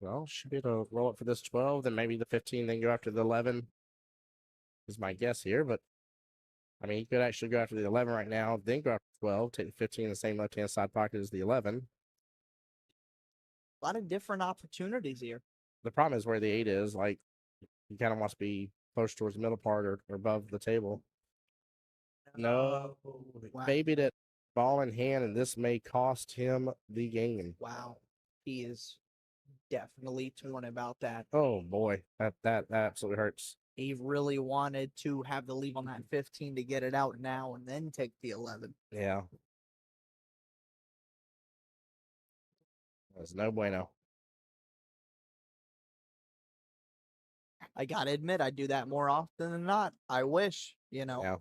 Well, should be able to roll up for this 12, then maybe the 15, then go after the 11 is my guess here. But, I mean, he could actually go after the 11 right now, then go after 12, take the 15 in the same left-hand side pocket as the 11. A lot of different opportunities here. The problem is where the 8 is. Like, he kind of wants to be close towards the middle part or above the table. No, Wow. babied it, ball in hand, and this may cost him the game. Wow. He is definitely torn about that. Oh boy, that absolutely hurts. He really wanted to have the lead on that 15 to get it out now and then take the 11. Yeah, that's no bueno. I gotta admit, I do that more often than not. I wish, you know. Yeah,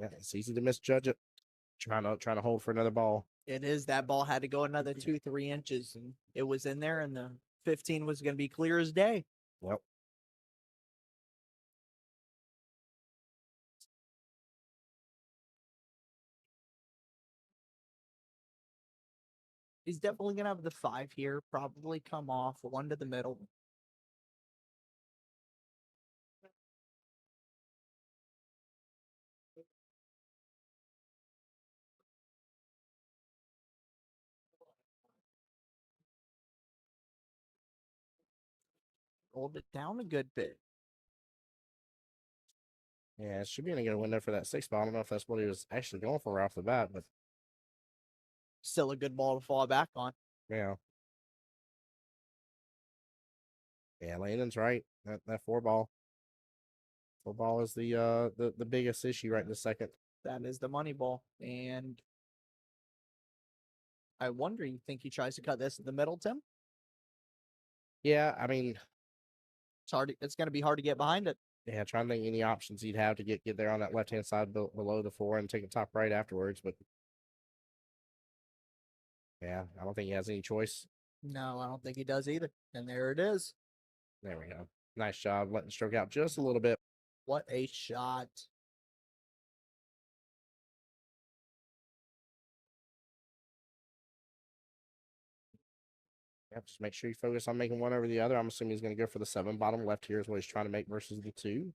yeah, it's easy to misjudge it. Trying to hold for another ball. It is. That ball had to go another 2-3 inches, and it was in there, and the 15 was going to be clear as day. Well, He's definitely going to have the 5 here, probably come off, 1 to the middle. Rolled it down a good bit. yeah, it should be in a good window for that 6 ball. I don't know if that's what he was actually going for right off the bat, but Still a good ball to fall back on. yeah. Yeah, Landon's right. That 4 ball. 4 ball is the biggest issue right this second. That is the money ball. And I wonder, you think he tries to cut this in the middle, Tim? Yeah, I mean, It's hard. It's going to be hard to get behind it. yeah, trying to think any options he'd have to get there on that left hand side below the 4 and take a top right afterwards, but yeah, I don't think he has any choice. No, I don't think he does either. And there it is. There we go. Nice job letting the stroke out just a little bit. What a shot. Yep, just make sure you focus on making one over the other. I'm assuming he's going to go for the 7 bottom left here is what he's trying to make versus the 2.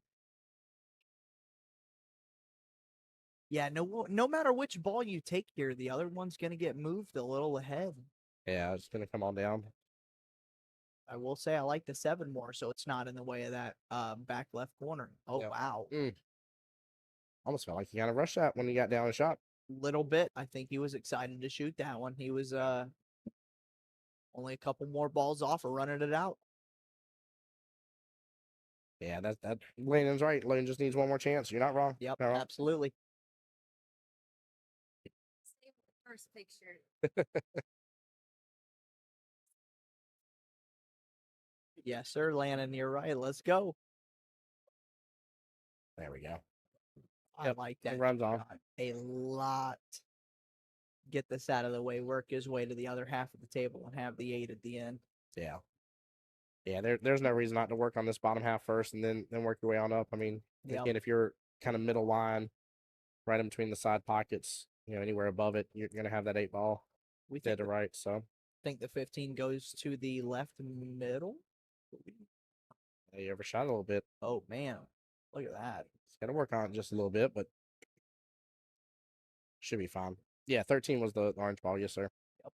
Yeah, no matter which ball you take here, the other one's going to get moved a little ahead. Yeah, it's going to come on down. I will say I like the 7 more, so it's not in the way of that back left corner. Oh, Yep. wow. Almost felt like he kind of rushed that when he got down and shot. Little bit. I think he was excited to shoot that one. He was only a couple more balls off of running it out. Yeah, that Landon's right. Landon just needs one more chance. You're not wrong. Yep, Not wrong. absolutely. Save the first picture. Yes, sir. Landon, you're right. Let's go. There we go. I like that. It runs on. A lot. Get this out of the way. Work his way to the other half of the table and have the 8 at the end. Yeah. Yeah, there's no reason not to work on this bottom half first and then work your way on up. I mean, again, if you're kind of middle line, right in between the side pockets, anywhere above it, you're going to have that 8 ball dead to right. So I think the 15 goes to the left middle. he overshot a little bit. Oh, man. Look at that. He's got to work on it just a little bit, but should be fine. Yeah, 13 was the orange ball. Yes, sir. Yep.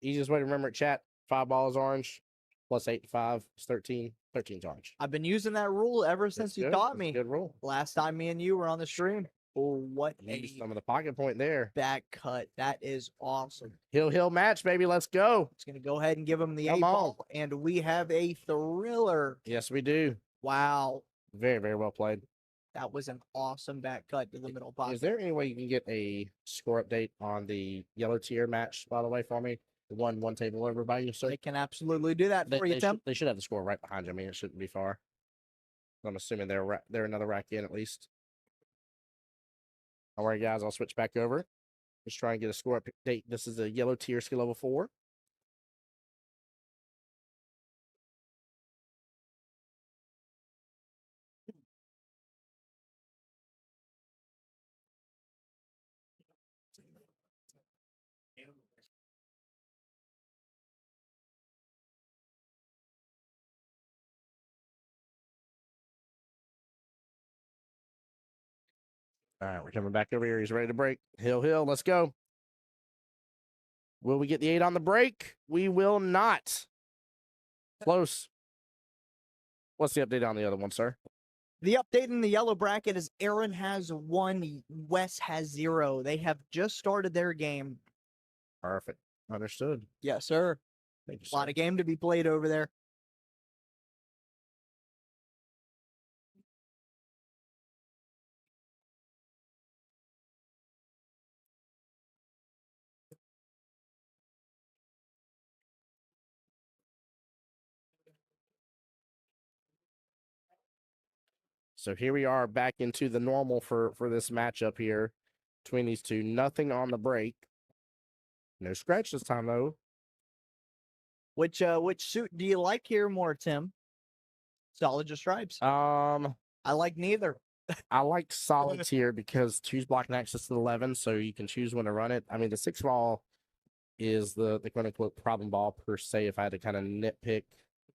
Easiest way to remember it, chat. 5 balls orange, plus 8 to 5 is 13. 13's orange. I've been using that rule ever since you taught me. Good rule. Last time me and you were on the stream. Oh, what Some of the pocket point there. Back cut. That is awesome. Hill match, baby. Let's go. It's going to go ahead and give him the 8 ball. And we have a thriller. Yes, we do. Wow. Very, very well played. That was an awesome back cut to the middle pocket. Is there any way you can get a score update on the yellow tier match, by the way, for me? The one table over by you, sir? They can absolutely do that for you, Tim. They should have the score right behind you. I mean, it shouldn't be far. I'm assuming they're another rack in at least. All right, guys, I'll switch back over. Let's try and get a score update. This is a yellow tier skill level 4. All right, we're coming back over here. He's ready to break. Hill, let's go. Will we get the 8 on the break? We will not. Close. What's the update on the other one, sir? The update in the yellow bracket is Aaron has 1, Wes has 0. They have just started their game. Perfect. Understood. Yes, sir. Thank you, A lot sir. of game to be played over there. So here we are back into the normal for this matchup here between these two. Nothing on the break. No scratch this time, though. Which suit do you like here more, Tim? Solid or stripes? I like neither. I like solids here because 2's blocking access to the 11, so you can choose when to run it. I mean, the 6 ball is the quote unquote problem ball per se. If I had to kind of nitpick,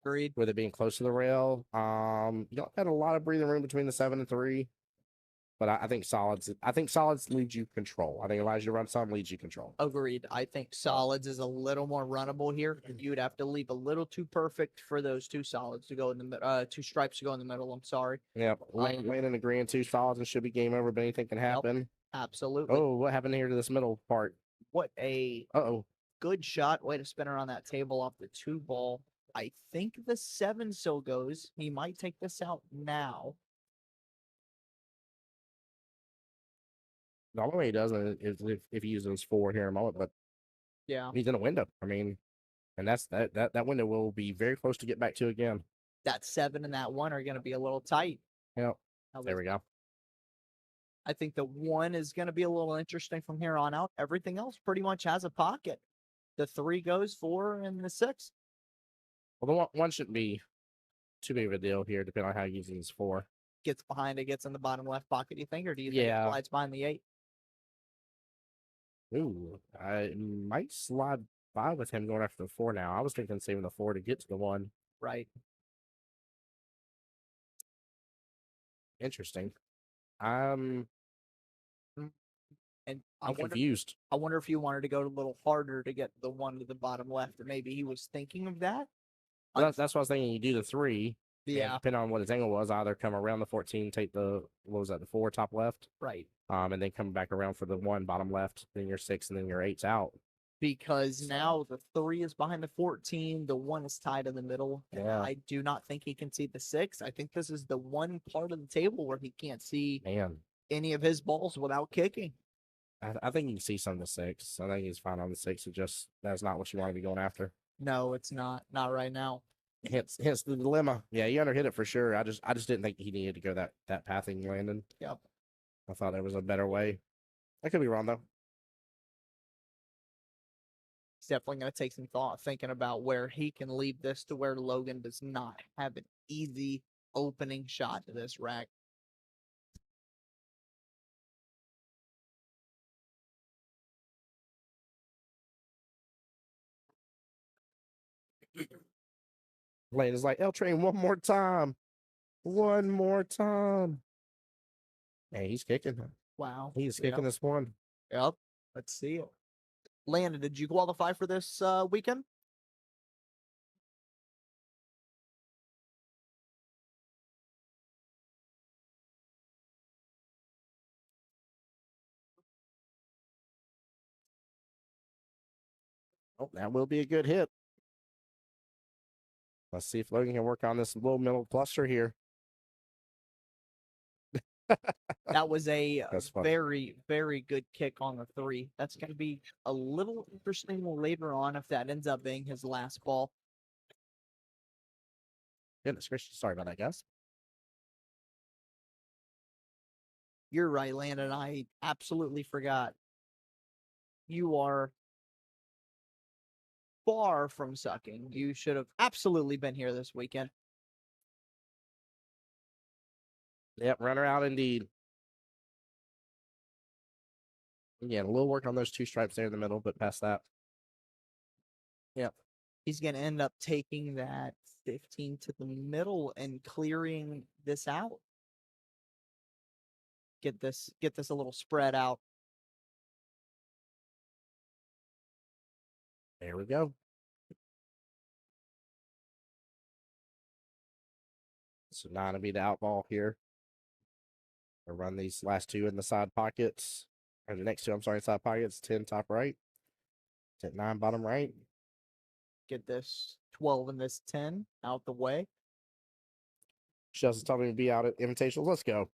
Agreed. with it being close to the rail, you don't have a lot of breathing room between the 7 and 3. But I think solids. I think solids leads you control. I think it allows you to run some, leads you control. Agreed. I think solids is a little more runnable here. You'd have to leave a little too perfect for those 2 solids to go in the 2 stripes to go in the middle. I'm sorry. Yeah, Landon agreeing 2 solids and should be game over, but anything can happen. Absolutely. Oh, what happened here to this middle part? What a good shot. Way to spin around that table off the 2 ball. I think the 7 still goes. He might take this out now. The only way he doesn't is if he uses 4 here in a moment, but Yeah. he's in a window. I mean, and that window will be very close to get back to again. That 7 and that 1 are going to be a little tight. Yep. There we go. I think the 1 is going to be a little interesting from here on out. Everything else pretty much has a pocket. The 3 goes 4 and the 6. Well, the 1 shouldn't be too big of a deal here, depending on how he uses his 4. Gets behind it, gets in the bottom left pocket, do you think? Or do you think it slides behind the 8? Ooh, I might slide by with him going after the 4 now. I was thinking saving the 4 to get to the 1. Right. Interesting. And I'm confused. I wonder if you wanted to go a little harder to get the 1 to the bottom left, or maybe he was thinking of that. Well, that's what I was thinking. You do the 3. Yeah. Depending on what his angle was, either come around the 14, take the, what was that, the 4 top left? Right. And then come back around for the 1 bottom left, then your 6, and then your 8's out. Because now the 3 is behind the 14, the 1 is tied in the middle. Yeah. I do not think he can see the 6. I think this is the one part of the table where he can't see any of his balls without kicking. I think you can see some of the 6. I think he's fine on the 6. It just, that's not what you want to be going after. No, it's not. Not right now. Hence the dilemma. Yeah, you underhit it for sure. I just didn't think he needed to go that pathing, Landon. Yep. I thought there was a better way. I could be wrong though. He's definitely going to take some thought thinking about where he can leave this to where Logan does not have an easy opening shot to this rack. Landon's like, L Train, one more time. One more time. Hey, he's kicking. Wow. He's kicking this one. Yep. Let's see it. Landon, did you qualify for this weekend? Oh, that will be a good hit. Let's see if Logan can work on this low middle cluster here. That was a funny. very, very good kick on the 3. That's going to be a little interesting later on if that ends up being his last ball. Goodness gracious, sorry about that, guys. You're right, Landon. I absolutely forgot. You are far from sucking. You should have absolutely been here this weekend. Yep, runner out indeed. Yeah, a little work on those 2 stripes there in the middle, but past that. Yep. He's going to end up taking that 15 to the middle and clearing this out. get this a little spread out. There we go. So 9 will be the out ball here. I'll run these last 2 in the side pockets. Or the next 2, I'm sorry, side pockets. 10 top right. 10, 9 bottom right. Get this 12 and this 10 out the way. Chelsea's telling me to be out at Invitationals. Let's go.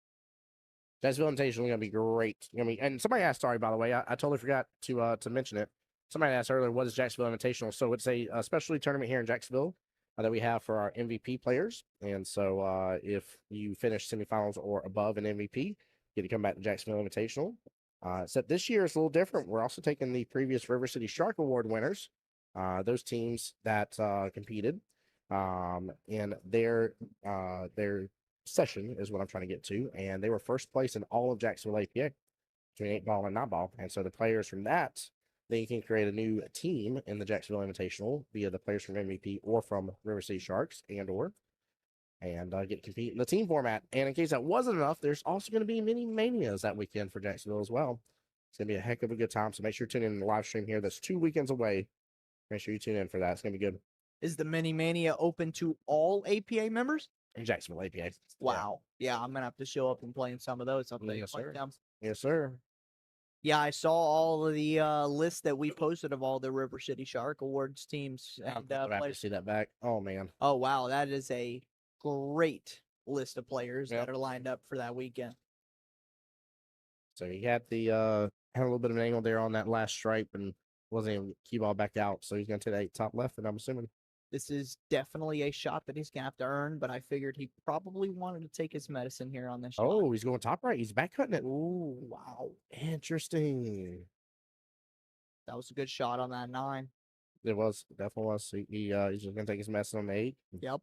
Jacksonville Invitational is going to be great. And somebody asked, sorry, by the way, I totally forgot to mention it. Somebody asked earlier, what is Jacksonville Invitational? So it's a specialty tournament here in Jacksonville that we have for our MVP players. And so if you finish semifinals or above an MVP, you get to come back to Jacksonville Invitational. Except this year is a little different. We're also taking the previous River City Shark Award winners, those teams that competed in their session is what I'm trying to get to, and they were first place in all of Jacksonville APA between 8-ball and 9-ball. And so the players from that, they can create a new team in the Jacksonville Invitational via the players from MVP or from River City Sharks and get to compete in the team format. And in case that wasn't enough, there's also going to be mini manias that weekend for Jacksonville as well. It's going to be a heck of a good time. So make sure you tune in the live stream here. That's 2 weekends away. Make sure you tune in for that. It's going to be good. Is the mini mania open to all APA members? In Jacksonville APA. Wow. Yeah, I'm gonna have to show up and play in some of those. Yes, sir. Yes, sir. Yeah, I saw all of the lists that we posted of all the River City Shark Awards teams and I have to players. see that back. Oh, man. Oh wow, that is a great list of players that are lined up for that weekend. So he had the had a little bit of an angle there on that last stripe and wasn't able to key ball back out. So he's gonna take that top left, and I'm assuming. This is definitely a shot that he's gonna have to earn, but I figured he probably wanted to take his medicine here on this shot. Oh, he's going top right. He's back cutting it. Ooh, wow. Interesting. That was a good shot on that 9. It was, definitely was. He's just gonna take his medicine on the 8. Yep.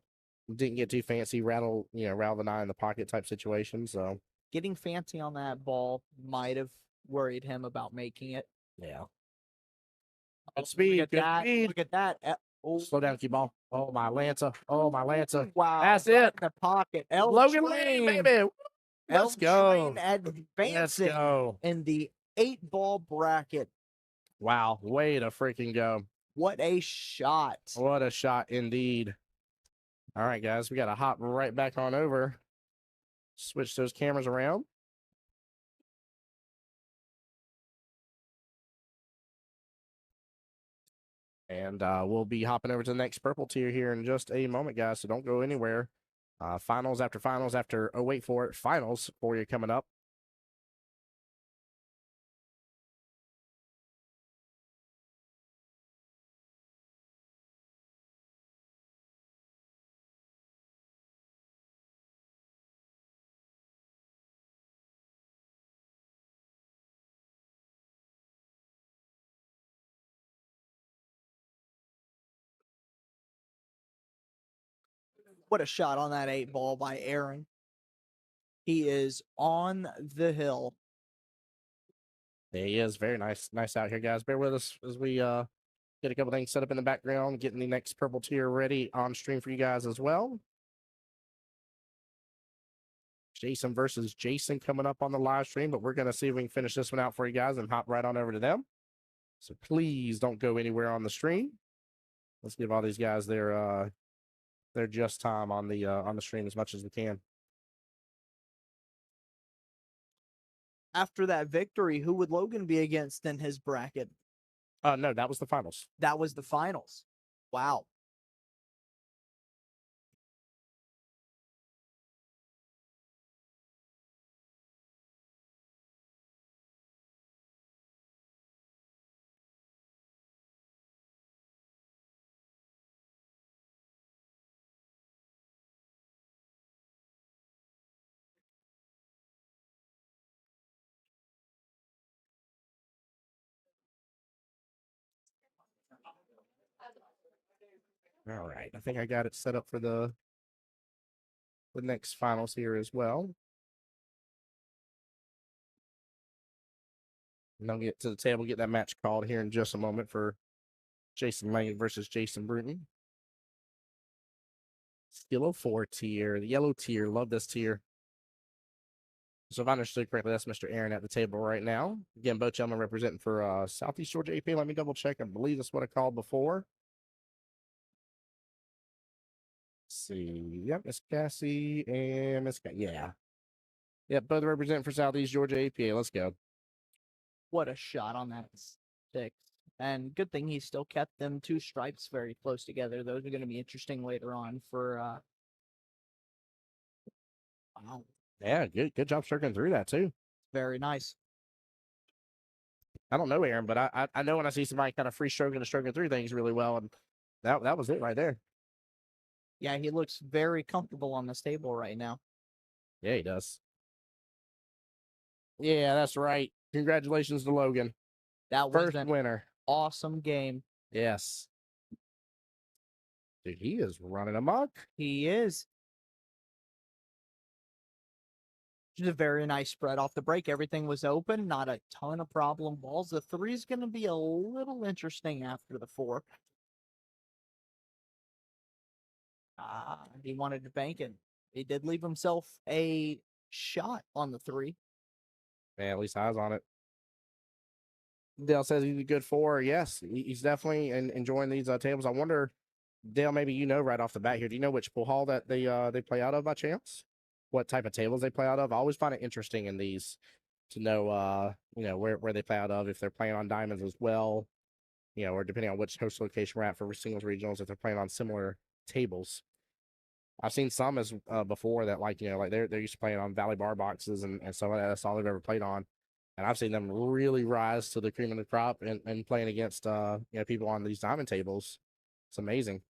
Didn't get too fancy, rattle the 9 in the pocket type situation. So Getting fancy on that ball might have worried him about making it. yeah. Oh, Good speed. Look Good at that. speed. Look at that. Oh, Slow down, key ball. Oh my Lanza. Oh my Lanza. wow. That's right it. in the pocket. L Logan Train. Lee, baby. Let's go. Train advancing Let's go. in the 8-ball bracket. Wow. Way to freaking go. What a shot. What a shot indeed. All right, guys. We got to hop right back on over. Switch those cameras around. And we'll be hopping over to the next purple tier here in just a moment, guys. So don't go anywhere. Finals after, oh, wait for it, finals for you coming up. What a shot on that 8-ball by Aaron. He is on the hill. There he is. Very nice. Nice out here, guys. Bear with us as we get a couple things set up in the background, getting the next purple tier ready on stream for you guys as well. Jason versus Jason coming up on the live stream, but we're going to see if we can finish this one out for you guys and hop right on over to them. So please don't go anywhere on the stream. Let's give all these guys their just time on the stream as much as we can. After that victory, who would Logan be against in his bracket? No, that was the finals. That was the finals. Wow. All right, I think I got it set up for the next finals here as well. And I'll get to the table, get that match called here in just a moment for Jason Lane versus Jason Bruton. Skill 4 tier, the yellow tier. Love this tier. So if I understood correctly, that's Mr. Aaron at the table right now. Again, both gentlemen representing for Southeast Georgia AP. Let me double check. I believe that's what I called before. Let's see. Yep, Miss Cassie and Miss yeah. Yep, both representing for Southeast Georgia APA. Let's go. What a shot on that 6. And good thing he still kept them 2 stripes very close together. Those are going to be interesting later on for wow. Yeah, good job circling through that too. Very nice. I don't know Aaron, but I know when I see somebody kind of free stroking and stroking through things really well, and that was it right there. Yeah, he looks very comfortable on this table right now. Yeah, he does. Yeah, that's right. Congratulations to Logan. That was First an winner. awesome game. Yes. Dude, he is running amok. He is. Just a very nice spread off the break. Everything was open. Not a ton of problem balls. The 3 is going to be a little interesting after the 4. He wanted to bank it. He did leave himself a shot on the 3. Man, at least I was on it. Dale says he's a good 4. Yes, he's definitely enjoying these tables. I wonder, Dale, maybe you know right off the bat here. Do you know which pool hall that they play out of by chance? What type of tables they play out of? I always find it interesting in these to know, where they play out of, if they're playing on diamonds as well, or depending on which host location we're at for singles regionals, if they're playing on similar tables. I've seen some as before that like they're used to playing on Valley bar boxes and some of that's all they've ever played on, and I've seen them really rise to the cream of the crop and playing against people on these diamond tables. It's amazing.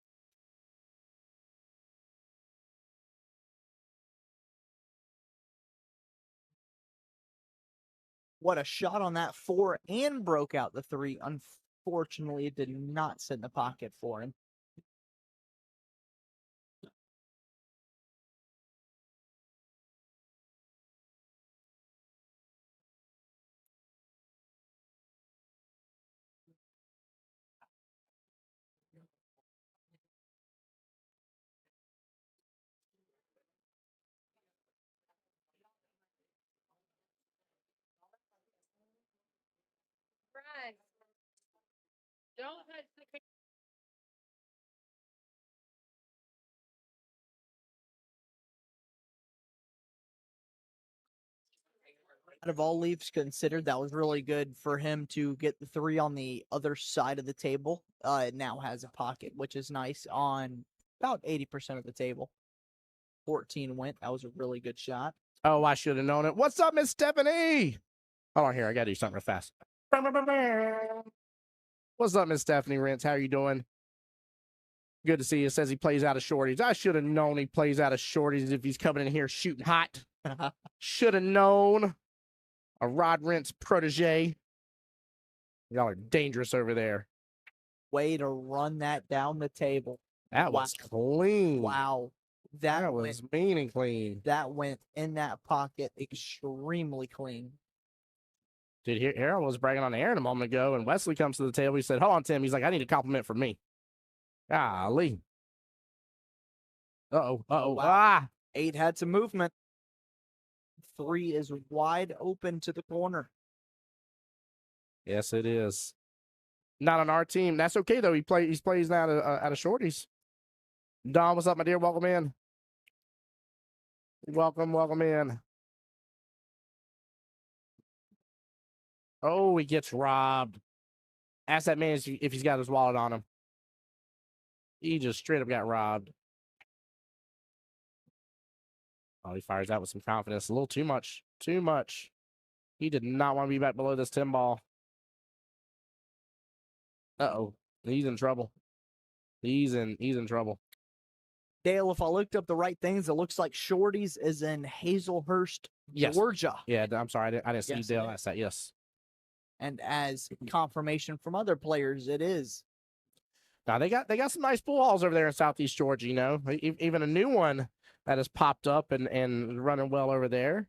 What a shot on that 4 and broke out the 3. Unfortunately, it did not sit in the pocket for him. Right. Don't touch the Out of all leaves considered, that was really good for him to get the 3 on the other side of the table. It now has a pocket, which is nice on about 80% of the table. 14 went. That was a really good shot. Oh, I should have known it. What's up, Miss Stephanie? Hold on here. I got to do something real fast. What's up, Miss Stephanie Rentz? How are you doing? Good to see you. Says he plays out of shorties. I should have known he plays out of shorties if he's coming in here shooting hot. Should have known. A Rod Rentz protege. Y'all are dangerous over there. Way to run that down the table. That was clean. Wow. That was mean and clean. That went in that pocket extremely clean. Dude, Aaron was bragging on Aaron a moment ago, and Wesley comes to the table. He said, hold on, Tim. He's like, I need a compliment from me. Golly. Uh-oh. Uh-oh. Wow. Ah. 8 had some movement. 3 is wide open to the corner. Yes, it is. Not on our team. That's okay, though. He plays now out of shorties. Don, what's up, my dear? Welcome in. Welcome in. Oh, he gets robbed. Ask that man if he's got his wallet on him. He just straight up got robbed. Oh, he fires out with some confidence. A little too much. Too much. He did not want to be back below this 10 ball. Uh-oh. He's in trouble. He's in trouble. Dale, if I looked up the right things, it looks like Shorty's is in Hazelhurst, Yes. Georgia. Yeah, I'm sorry. I didn't see Yes, Dale it ask that. Yes. And as confirmation from other players, it is. Now they got some nice pool halls over there in Southeast Georgia, even a new one that has popped up and running well over there.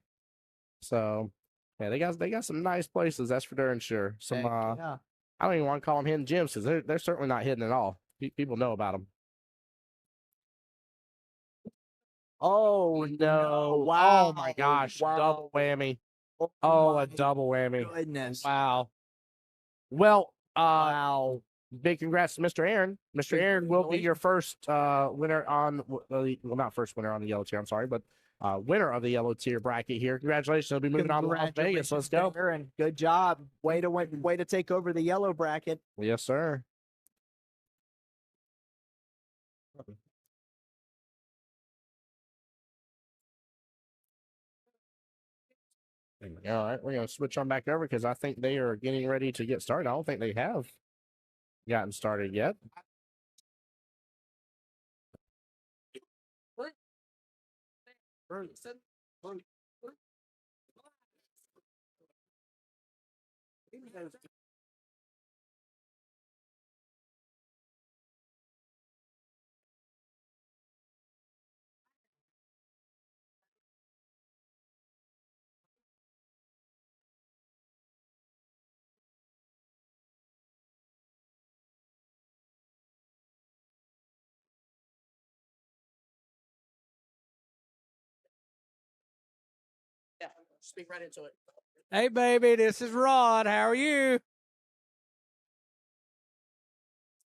So yeah, they got some nice places, that's for darn sure. Some yeah. I don't even want to call them hidden gems because they're certainly not hidden at all. People know about them. Oh No. Wow. Oh my gosh. Wow. Double whammy. Oh, Oh, my a double whammy. goodness. Wow. Well, Wow. big congrats to Mr. Aaron. Mr. Aaron will be your first winner on well, not first winner on the yellow tier, I'm sorry, but winner of the yellow tier bracket here. Congratulations. He'll be moving on to Las Vegas. Let's go. Aaron. Good job. Way to take over the yellow bracket. Yes, sir. All right, we're going to switch on back over because I think they are getting ready to get started. I don't think they have gotten started yet. Yeah, speak right into it. Hey, baby, this is Rod. How are you?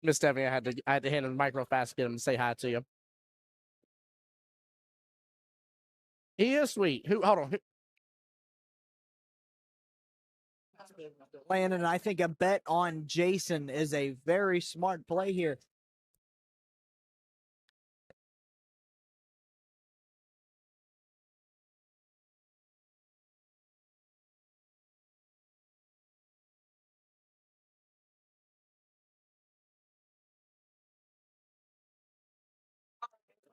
Miss Stephanie, I had to hand him the micro fast to get him to say hi to you. He is sweet. Hold on. Landon, I think a bet on Jason is a very smart play here.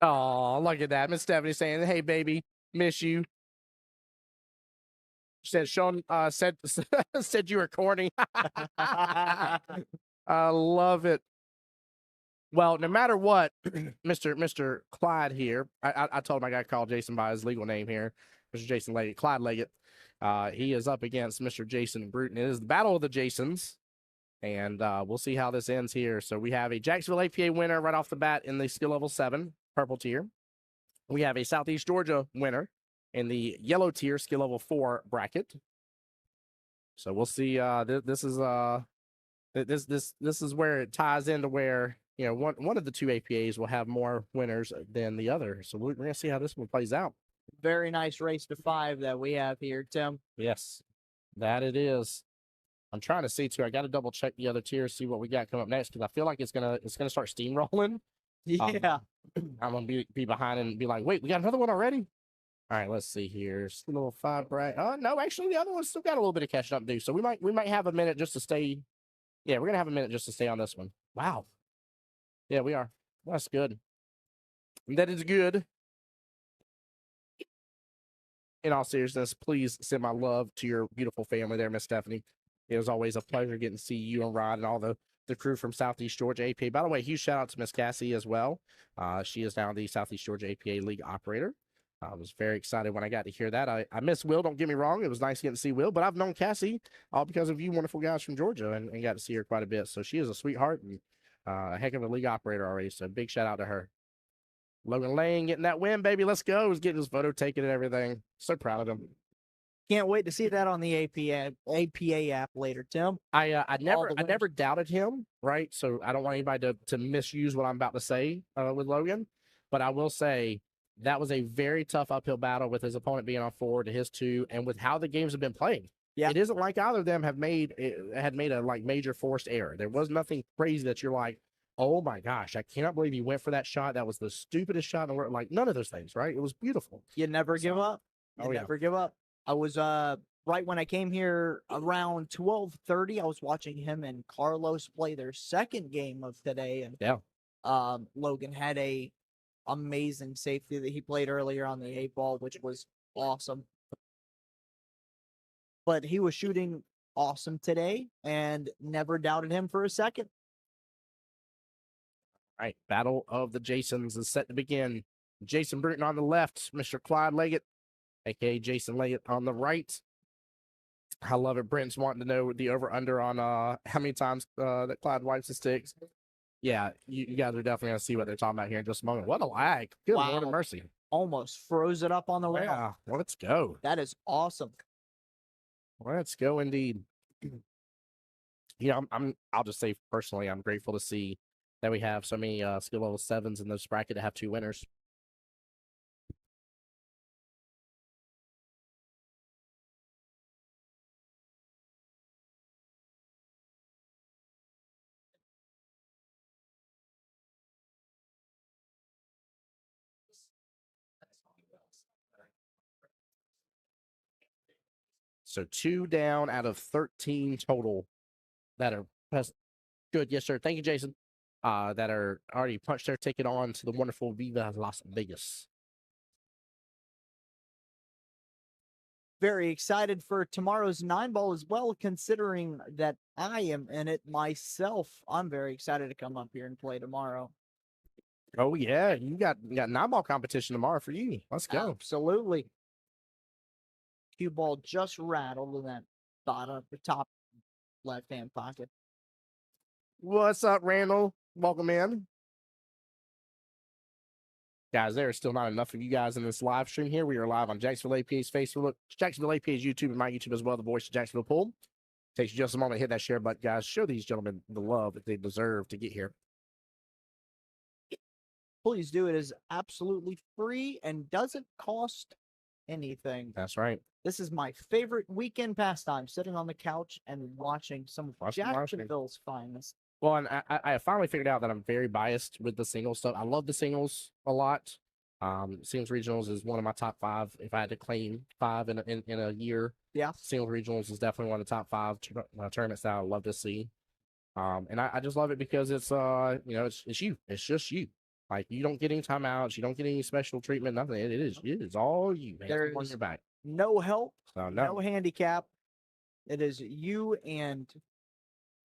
Oh, look at that. Miss Stephanie saying, "Hey, baby, miss you." She said, "Sean said said you were corny." I love it. Well, no matter what, Mr. Clyde here, I told him I got to call Jason by his legal name here, Mr. Jason Leggett, Clyde Leggett. He is up against Mr. Jason Bruton. It is the battle of the Jasons, and we'll see how this ends here. So we have a Jacksonville APA winner right off the bat in the skill level 7 purple tier. We have a Southeast Georgia winner in the yellow tier skill level 4 bracket. So we'll see. This is where it ties into where, you know, one of the two APAs will have more winners than the other. So we're gonna see how this one plays out. Very nice race to 5 that we have here, Tim. Yes, that it is. I'm trying to see too. I got to double check the other tiers, see what we got coming up next, because I feel like it's gonna start steamrolling. Yeah. I'm gonna be behind and be like, wait, we got another one already. All right, let's see here. Still a little 5 bracket. Oh no, actually the other one's still got a little bit of catching up to do. So we might have a minute just to stay. Yeah, we're gonna have a minute just to stay on this one. Wow. Yeah, we are. That's good. That is good. In all seriousness, please send my love to your beautiful family there, Miss Stephanie. It was always a pleasure getting to see you and Rod and all the crew from Southeast Georgia APA. By the way, huge shout out to Miss Cassie as well. She is now the Southeast Georgia APA League operator. I was very excited when I got to hear that. I miss Will, don't get me wrong. It was nice getting to see Will, but I've known Cassie all because of you wonderful guys from Georgia and got to see her quite a bit. So she is a sweetheart and a heck of a league operator already. So big shout out to her. Logan Lane getting that win, baby. Let's go. He's getting his photo taken and everything. So proud of him. Can't wait to see that on the APA app later, Tim. I never doubted him, right? So I don't want anybody to misuse what I'm about to say with Logan. But I will say that was a very tough uphill battle with his opponent being on 4 to his 2, and with how the games have been played. Yeah. It isn't like either of them had made a like major forced error. There was nothing crazy that you're like, oh my gosh, I cannot believe he went for that shot. That was the stupidest shot in the world. Like none of those things, right? It was beautiful. You never give up. You never give up. I was right when I came here around 12:30. I was watching him and Carlos play their second game of today, and Logan had a amazing safety that he played earlier on the 8-ball, which was awesome. But he was shooting awesome today, and never doubted him for a second. All right, Battle of the Jasons is set to begin. Jason Bruton on the left, Mr. Clyde Leggett, aka Jason Leggett on the right. I love it. Brent's wanting to know the over-under on how many times that Clyde wipes his sticks. Yeah, you guys are definitely going to see what they're talking about here in just a moment. What a lag. Good Lord of mercy. almost froze it up on the rail. Yeah, well, let's go. That is awesome. Let's go indeed. You know, I'll just say personally, I'm grateful to see that we have so many skill level 7s in this bracket to have 2 winners. So 2 down out of 13 total that are good. Yes, sir. Thank you, Jason. That are already punched their ticket on to the wonderful Viva Las Vegas. Very excited for tomorrow's 9-ball as well, considering that I am in it myself. I'm very excited to come up here and play tomorrow. Oh yeah, you got 9-ball competition tomorrow for you. Let's go. Absolutely. Cue ball just rattled in that the top left-hand pocket. What's up, Randall? Welcome in. Guys, there is still not enough of you guys in this live stream here. We are live on Jacksonville APA's Facebook, Jacksonville APA's YouTube, and my YouTube as well, the Voice of Jacksonville Pool. Takes you just a moment to hit that share button, guys. Show these gentlemen the love that they deserve to get here. Please do. It is absolutely free and doesn't cost anything. That's right. This is my favorite weekend pastime, sitting on the couch and watching some of Jacksonville's finest. Well, and I finally figured out that I'm very biased with the singles stuff. I love the singles a lot. Singles regionals is one of my top 5. If I had to claim 5 in a year, yeah, singles regionals is definitely one of the top 5 tournaments that I love to see. And I just love it because it's you know, it's you. It's just you. Like, you don't get any timeouts, you don't get any special treatment, nothing. It is all you, man. There's on your back. No help, So, no handicap. It is you and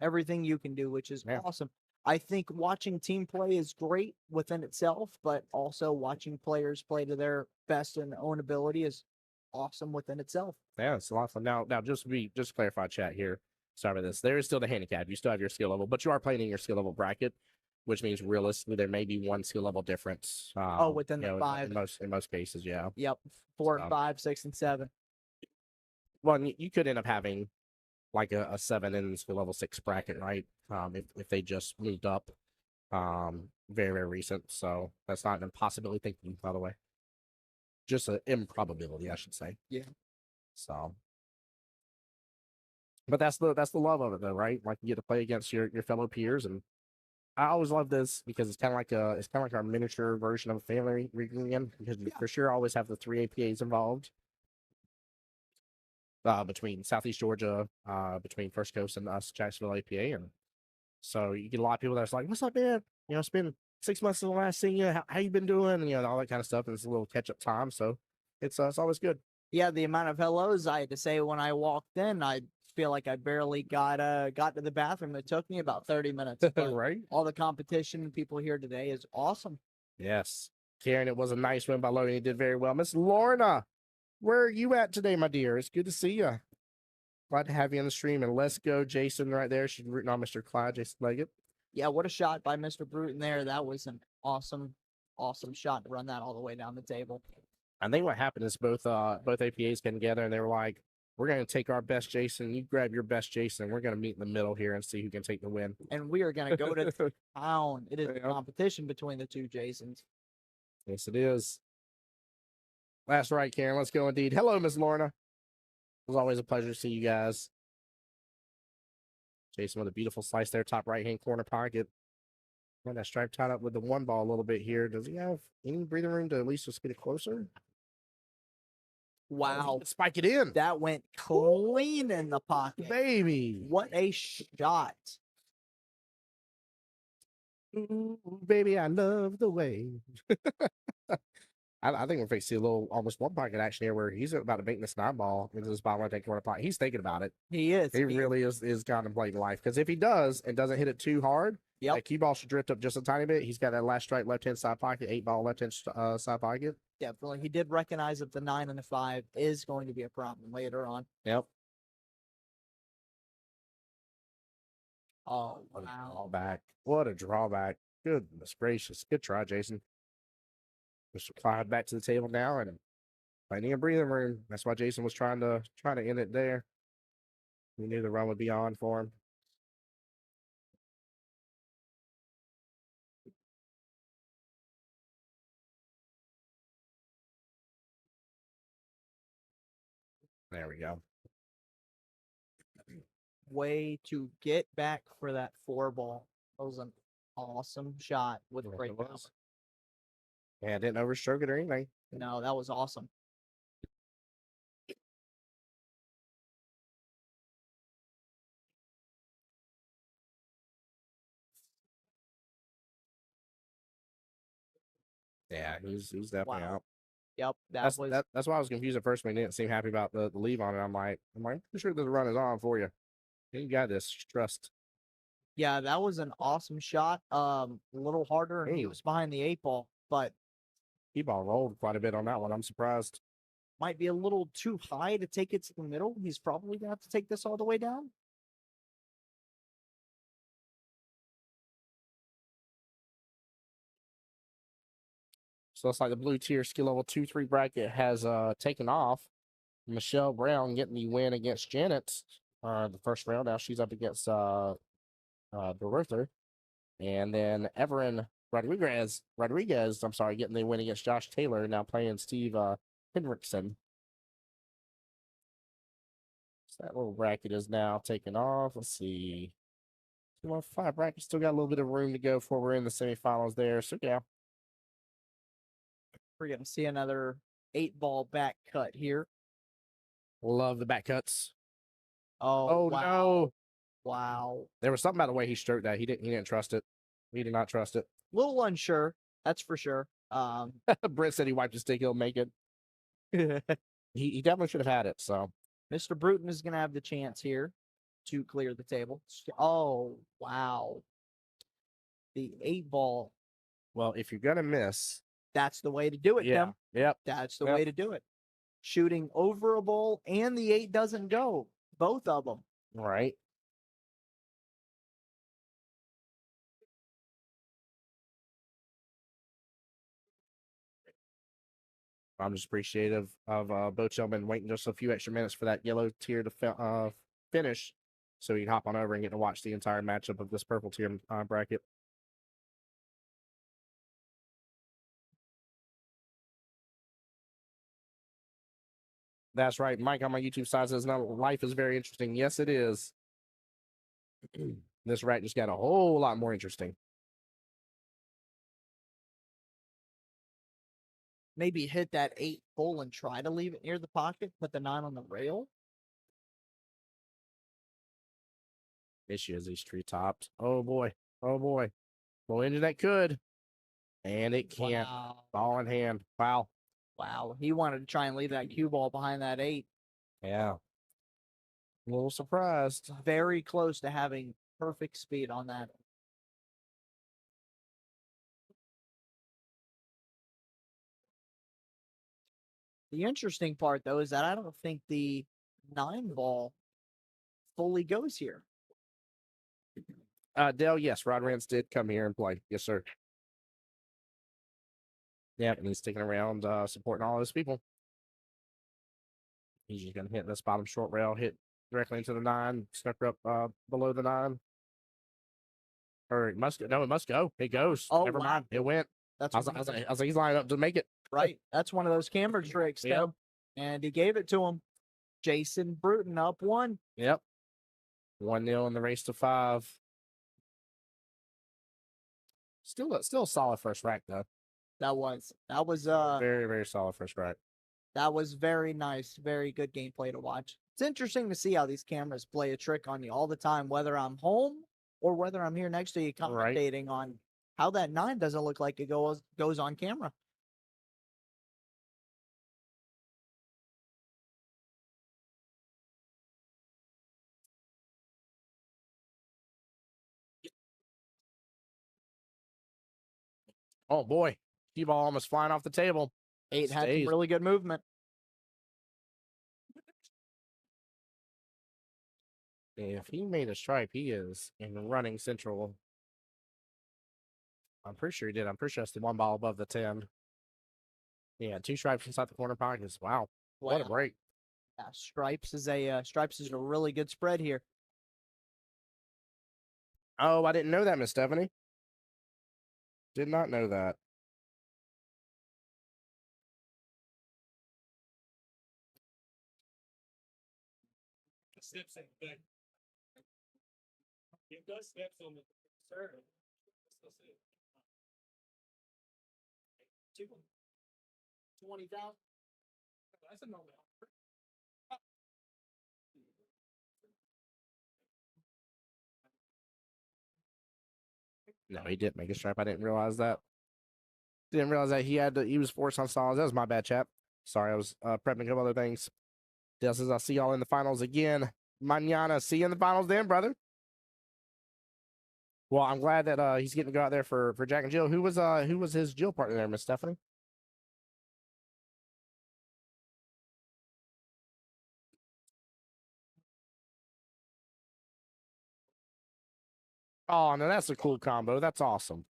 everything you can do, which is awesome. I think watching team play is great within itself, but also watching players play to their best and own ability is awesome within itself. Yeah, it's a lot of fun. Now just clarify chat here. Sorry about this. There is still the handicap. You still have your skill level, but you are playing in your skill level bracket, which means realistically there may be one skill level difference. Within the 5. In most cases, yeah. Yep. 4 and 5, 6 and 7. Well, you could end up having like a 7 in the skill level 6 bracket, right? If they just moved up, very, very recent. So that's not an impossibility thinking, by the way. Just an improbability, I should say. Yeah. So, but that's the love of it, though, right? Like, you get to play against your fellow peers, and I always love this because it's kind of like our miniature version of a family reunion, because you for sure always have the 3 APAs involved. Between Southeast Georgia, between First Coast and us, Jacksonville APA, and so you get a lot of people that's like, "What's up, man? You know, it's been 6 months since the last seen you. How you been doing?" And, you know, all that kind of stuff. And it's a little catch up time, so it's always good. Yeah, the amount of hellos I had to say when I walked in, I feel like I barely got to the bathroom. It took me about 30 minutes. Right? All the competition and people here today is awesome. Yes, Karen, it was a nice win by Logan. You did very well, Miss Lorna. Where are you at today, my dear? It's good to see you. Glad to have you on the stream. And let's go, Jason, right there. She's rooting on Mr. Clyde, Jason Leggett. Yeah, what a shot by Mr. Bruton there. That was an awesome shot to run that all the way down the table. I think what happened is both APAs came together and they were like, "We're going to take our best Jason. You grab your best Jason. And we're going to meet in the middle here and see who can take the win." And we are going to go to town. It is a competition between the 2 Jasons. Yes, it is. That's right, Karen. Let's go indeed. Hello, Miss Lorna. It was always a pleasure to see you guys. Jason with a beautiful slice there, top right-hand corner pocket. Got that stripe tied up with the 1 ball a little bit here. Does he have any breathing room to at least just get it closer? Wow. Spike it in. That went clean in the pocket. Baby. What a shot. Ooh, baby, I love the way. I think we're facing a little almost 1 pocket action here where he's about to make this 9 ball into this bottom right corner pocket. He's thinking about it. He is. He really is contemplating life. Because if he does and doesn't hit it too hard, that cue ball should drift up just a tiny bit. He's got that last strike left-hand side pocket, 8 ball left-hand side pocket. Definitely. He did recognize that the 9 and the 5 is going to be a problem later on. Yep. Oh, what wow. A drawback. What a drawback. Goodness gracious. Good try, Jason. Just slide back to the table now and finding a breathing room. That's why Jason was trying to end it there. He knew the run would be on for him. There we go. Way to get back for that 4 ball. That was an awesome shot with Yes, great it power. was. Yeah, didn't overstroke it or anything. No, that was awesome. Yeah, he's definitely Wow. out. Yep, That's why I was confused at first when he didn't seem happy about the leave on it. I'm like, pretty sure the run is on for you. You got this. Trust. yeah, that was an awesome shot. A little harder, and he Hey. was behind the 8 ball, but He ball rolled quite a bit on that one. I'm surprised. might be a little too high to take it to the middle. He's probably gonna have to take this all the way down. So it's like the blue tier skill level 2-3 bracket has taken off. Michelle Brown getting the win against Janet the first round. Now she's up against Bertha. And then Everin Rodriguez, I'm sorry, getting the win against Josh Taylor, now playing Steve Henriksen. So that little bracket is now taken off. Let's see. 2-5 bracket, still got a little bit of room to go before we're in the semifinals there. So yeah. We're gonna see another 8 ball back cut here. Love the back cuts. Oh, wow. No. Wow. There was something about the way he stroked that. He didn't trust it. He did not trust it. Little unsure, that's for sure. Britt said he wiped his stick, he'll make it. He definitely should have had it, so. Mr. Bruton is gonna have the chance here to clear the table. Oh, wow. The 8 ball. Well, if you're gonna miss, That's the way to do it, Tim. Yep. That's the Yep. way to do it. Shooting over a ball and the 8 doesn't go. Both of them. Right. I'm just appreciative of both gentlemen waiting just a few extra minutes for that yellow tier to finish, so you can hop on over and get to watch the entire matchup of this purple tier bracket. That's right. Mike on my YouTube side says, "No, life is very interesting." Yes, it is. This rat just got a whole lot more interesting. Maybe hit that 8 full and try to leave it near the pocket, put the 9 on the rail. Issue is these tree tops. Oh boy. Oh boy. Well, into that could. And it can't. Wow. Ball in hand. Wow. Wow. He wanted to try and leave that cue ball behind that 8. Yeah. A little surprised. Very close to having perfect speed on that. The interesting part, though, is that I don't think the 9 ball fully goes here. Dale, yes, Rod Rance did come here and play. Yes, sir. Yeah, and he's sticking around supporting all those people. He's just going to hit this bottom short rail, hit directly into the 9, step up below the 9. Or it must go. No, it must go. It goes. Oh, Never wow. mind. It went. That's I was like, he's lining up to make it. right. That's one of those camera tricks, Yep. Tim. And he gave it to him. Jason Bruton up 1. Yep. 1-0 in the race to 5. Still a solid first rack, though. That was Very, very solid first rack. that was very nice. Very good gameplay to watch. It's interesting to see how these cameras play a trick on you all the time, whether I'm home or whether I'm here next to you Right. commentating on how that 9 doesn't look like it goes on camera. Oh boy, cue ball almost flying off the table. 8 had some Stays. really good movement. If he made a stripe, he is in running central. I'm pretty sure he did. I'm pretty sure that's the 1 ball above the 10. Yeah, 2 stripes inside the corner pockets. Wow, what a Wow. break. Yeah, Stripes is a really good spread here. Oh, I didn't know that, Miss Stephanie. Did not know that. Steps in back. It does steps on the third. Two. 20,000. That's a no. No, he didn't make a stripe. I didn't realize that. Didn't realize that he was forced on solids. That was my bad, chap. Sorry, I was prepping a couple other things. Dale says, I'll see y'all in the finals again. Mañana. See you in the finals then, brother. Well, I'm glad that he's getting to go out there for Jack and Jill. Who was his Jill partner there, Miss Stephanie? Oh, no, that's a cool combo. That's awesome.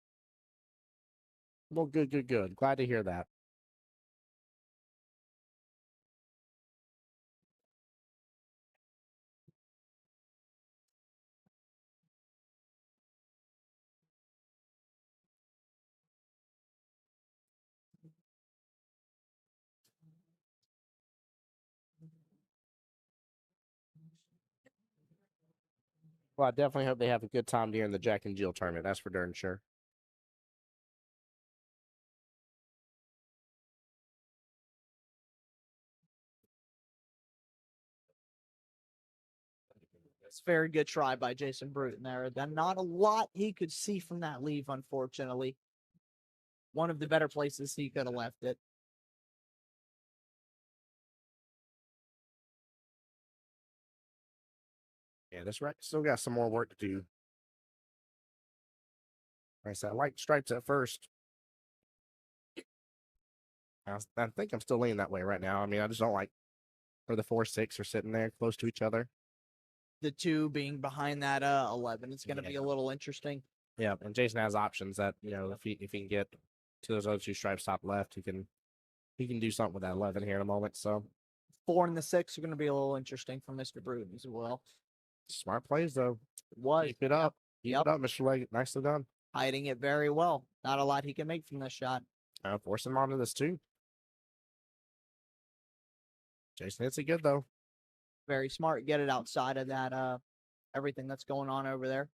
Well, good. Glad to hear that. Well, I definitely hope they have a good time during the Jack and Jill tournament. That's for darn sure. It's a very good try by Jason Bruton there. Then not a lot he could see from that leave, unfortunately. One of the better places he could have left it. Yeah, this right still got some more work to do. Like I said, I like stripes at first. I think I'm still leaning that way right now. I mean, I just don't like where the 4-6 are sitting there close to each other. The 2 being behind that 11. It's going to be a little interesting. Yeah, and Jason has options that, if he can get to those other 2 stripes top left, he can do something with that 11 here in a moment. So 4 and the 6 are going to be a little interesting for Mr. Bruton as well. smart plays though. Was Keep it up. Keep it up, Mr. Leggett. Nicely done. hiding it very well. Not a lot he can make from this shot. Forcing him onto this too. Jason hits it good though. Very smart. Get it outside of that everything that's going on over there.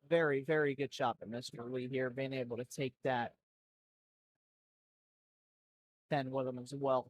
Very, very good shot by Mr. Lee here, being able to take that 10 with him as well.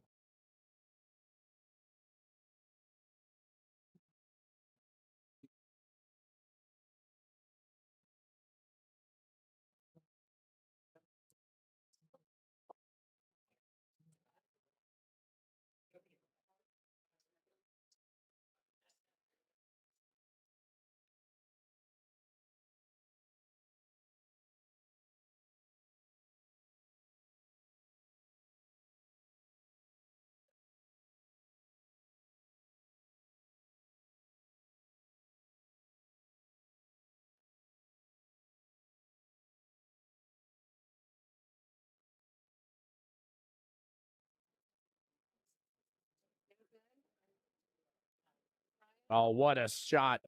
Oh, what a shot.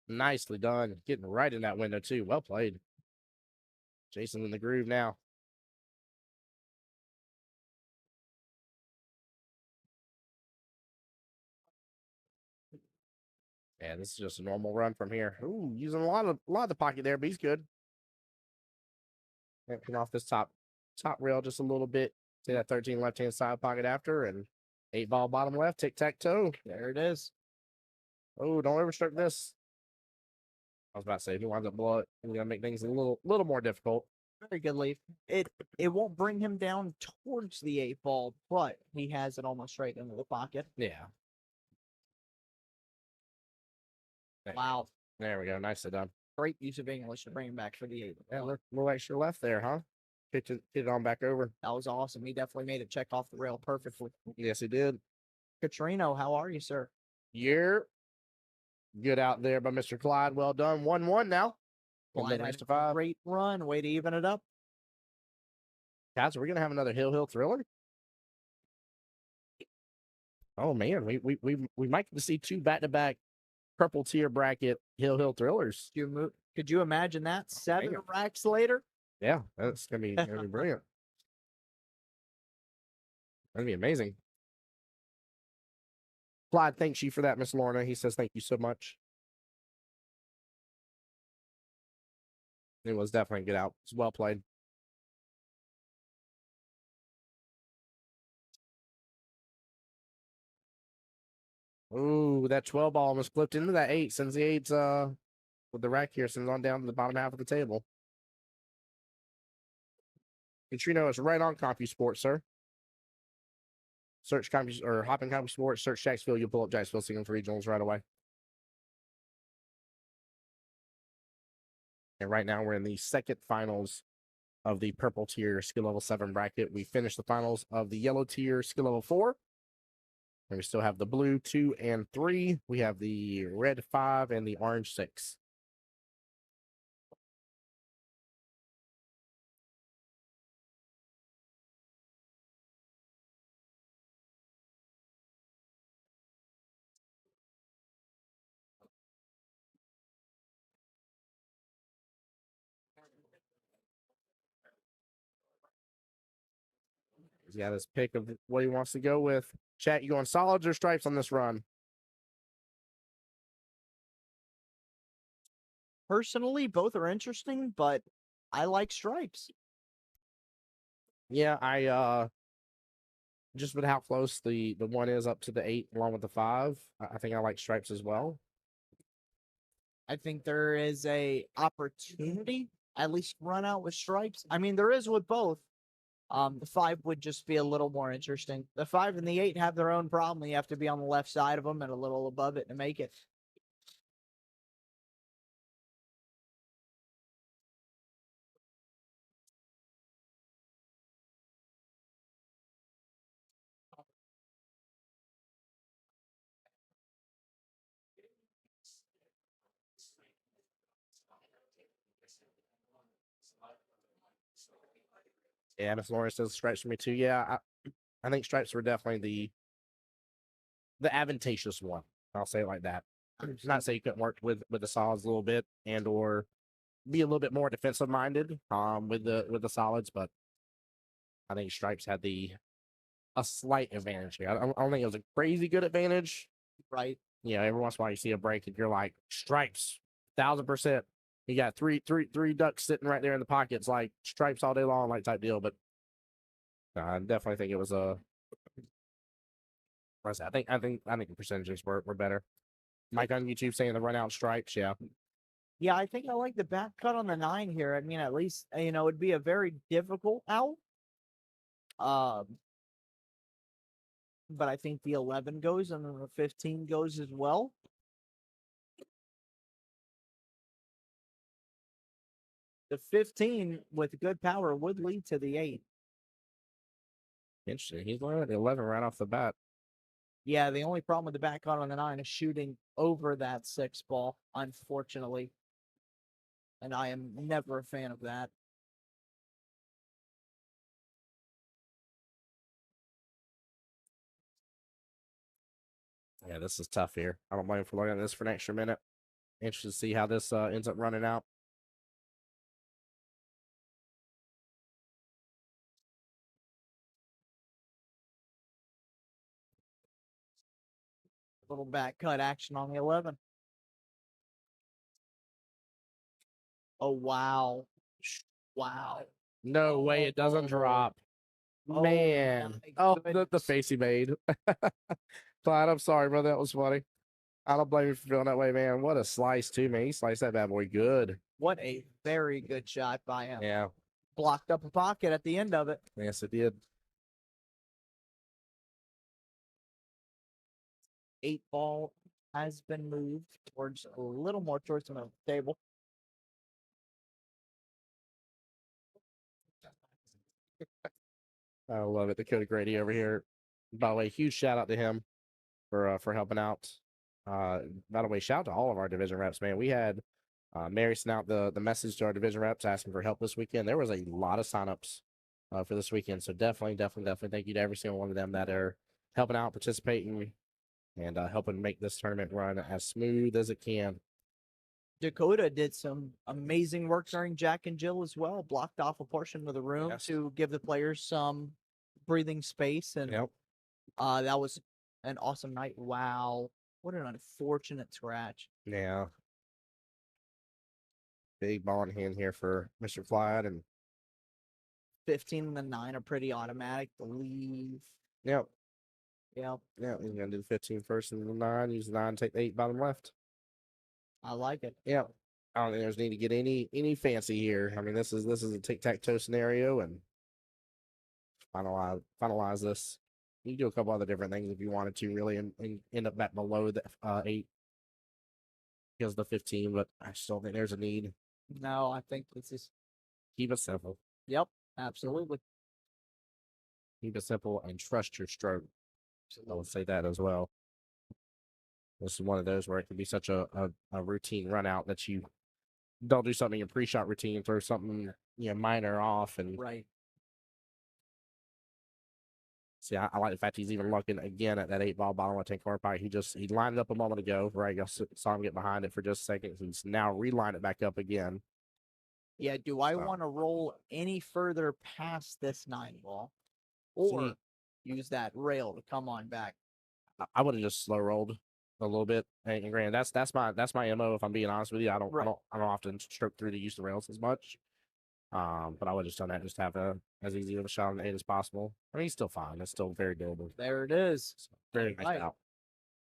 Nicely done. Getting right in that window too. Well played. Jason in the groove now. Yeah, this is just a normal run from here. Ooh, using a lot of the pocket there, but he's good. Come off this top rail just a little bit. Take that 13 left-hand side pocket after, and 8 ball bottom left, tic-tac-toe. There it is. Oh, don't overstroke this. I was about to say, if he winds up below it, we're gonna make things a little more difficult. Very good leaf. It won't bring him down towards the 8 ball, but he has it almost right into the pocket. Yeah. There- Wow. There we go. Nicely done. Great use of English to bring him back for the 8. Yeah, little extra left there, huh? Hit it on back over. That was awesome. He definitely made it check off the rail perfectly. Yes, he did. Katrino, how are you, sir? You're good out there by Mr. Clyde. Well done. 1-1 now. Clyde Clyde had to a 5. great run. Way to even it up. Guys, we're gonna have another Hill thriller. Oh man, we might get to see 2 back-to-back purple tier bracket Hill thrillers. Could you imagine that? 7 man. racks later? Yeah, that's gonna be brilliant. That'd be amazing. Clyde thanks you for that, Miss Lorna. He says thank you so much. It was definitely a good out. It's well played. Ooh, that 12 ball almost flipped into that 8. Sends the 8's with the rack here, sends on down to the bottom half of the table. Katrino is right on CompuSport, sir. Search or hop in CompuSport, search Jacksonville, you'll pull up Jacksonville Singing for Regionals right away. And right now we're in the second finals of the purple tier skill level 7 bracket. We finished the finals of the yellow tier skill level 4. And we still have the blue 2 and 3. We have the red 5 and the orange 6. He's got his pick of what he wants to go with. Chat, you going solids or stripes on this run? Personally, both are interesting, but I like stripes. Yeah, I just with how close the 1 is up to the 8 along with the 5, I think I like stripes as well. I think there is a opportunity, at least run out with stripes. I mean, there is with both. The 5 would just be a little more interesting. The 5 and the 8 have their own problem. You have to be on the left side of them and a little above it to make it. Yeah, Miss Lawrence says stripes for me too. Yeah, I think stripes were definitely the advantageous one. I'll say it like that. Not say you couldn't work with the solids a little bit and or be a little bit more defensive minded with the solids, but I think stripes had a slight advantage here. I don't think it was a crazy good advantage. Right. Yeah, every once in a while you see a break and you're like, stripes, 1000%. You got three ducks sitting right there in the pockets, like stripes all day long, like type deal. But I definitely think it was a. I think the percentages were better. Mike on YouTube saying the run out stripes, yeah. Yeah, I think I like the back cut on the 9 here. I mean, at least, it'd be a very difficult out. But I think the 11 goes and then the 15 goes as well. The 15 with good power would lead to the 8. Interesting. He's learning the 11 right off the bat. Yeah, the only problem with the back cut on the 9 is shooting over that 6 ball, unfortunately. And I am never a fan of that. Yeah, this is tough here. I don't blame him for learning this for an extra minute. Interested to see how this ends up running out. Little back cut action on the 11. Oh, wow. Wow. No way it doesn't drop. Oh, Man. my Oh, the goodness. face he made. Clyde, I'm sorry, brother. That was funny. I don't blame you for feeling that way, man. What a slice, too, man. He sliced that bad boy good. What a very good shot by him. Yeah. blocked up a pocket at the end of it. Yes, it did. 8-ball has been moved towards a little more towards the middle of the table. I love it. Dakota Grady over here. By the way, huge shout out to him for helping out. By the way, shout out to all of our division reps, man. We had Mary sent out the message to our division reps asking for help this weekend. There was a lot of signups for this weekend. So definitely thank you to every single one of them that are helping out, participating, and helping make this tournament run as smooth as it can. Dakota did some amazing work during Jack and Jill as well. Blocked off a portion of the room Yes. to give the players some breathing space, and Yep. that was an awesome night. Wow, what an unfortunate scratch. Yeah. Big ball in hand here for Mr. Clyde, and 15 and the 9 are pretty automatic. The leave. yep. Yep, Yeah, he's gonna do the 15 first and the 9. Use the 9, take the 8 bottom left. I like it. Yeah. I don't think there's need to get any fancy here. I mean, this is a tic-tac-toe scenario, and finalize this. You can do a couple other different things if you wanted to, really, and end up back below the 8 because the 15, but I still think there's a need. No, I think this is. Keep it simple. Yep, absolutely. Keep it simple and trust your stroke. I would say that as well. This is one of those where it can be such a routine run out that you don't do something in pre-shot routine, throw something minor off, and Right. see, I like the fact he's even looking again at that 8-ball bottom left-hand corner pocket. He lined it up a moment ago, right? I saw him get behind it for just a second. He's now relined it back up again. Yeah, do I So- want to roll any further past this 9-ball? Or See- use that rail to come on back? I would have just slow rolled a little bit. And granted, that's my MO. If I'm being honest with you, I don't often stroke through the use of rails as much. But I would have just done that, just have as easy of a shot on the 8 as possible. I mean, he's still fine. It's still very doable. There it is. So, very nice Right. out.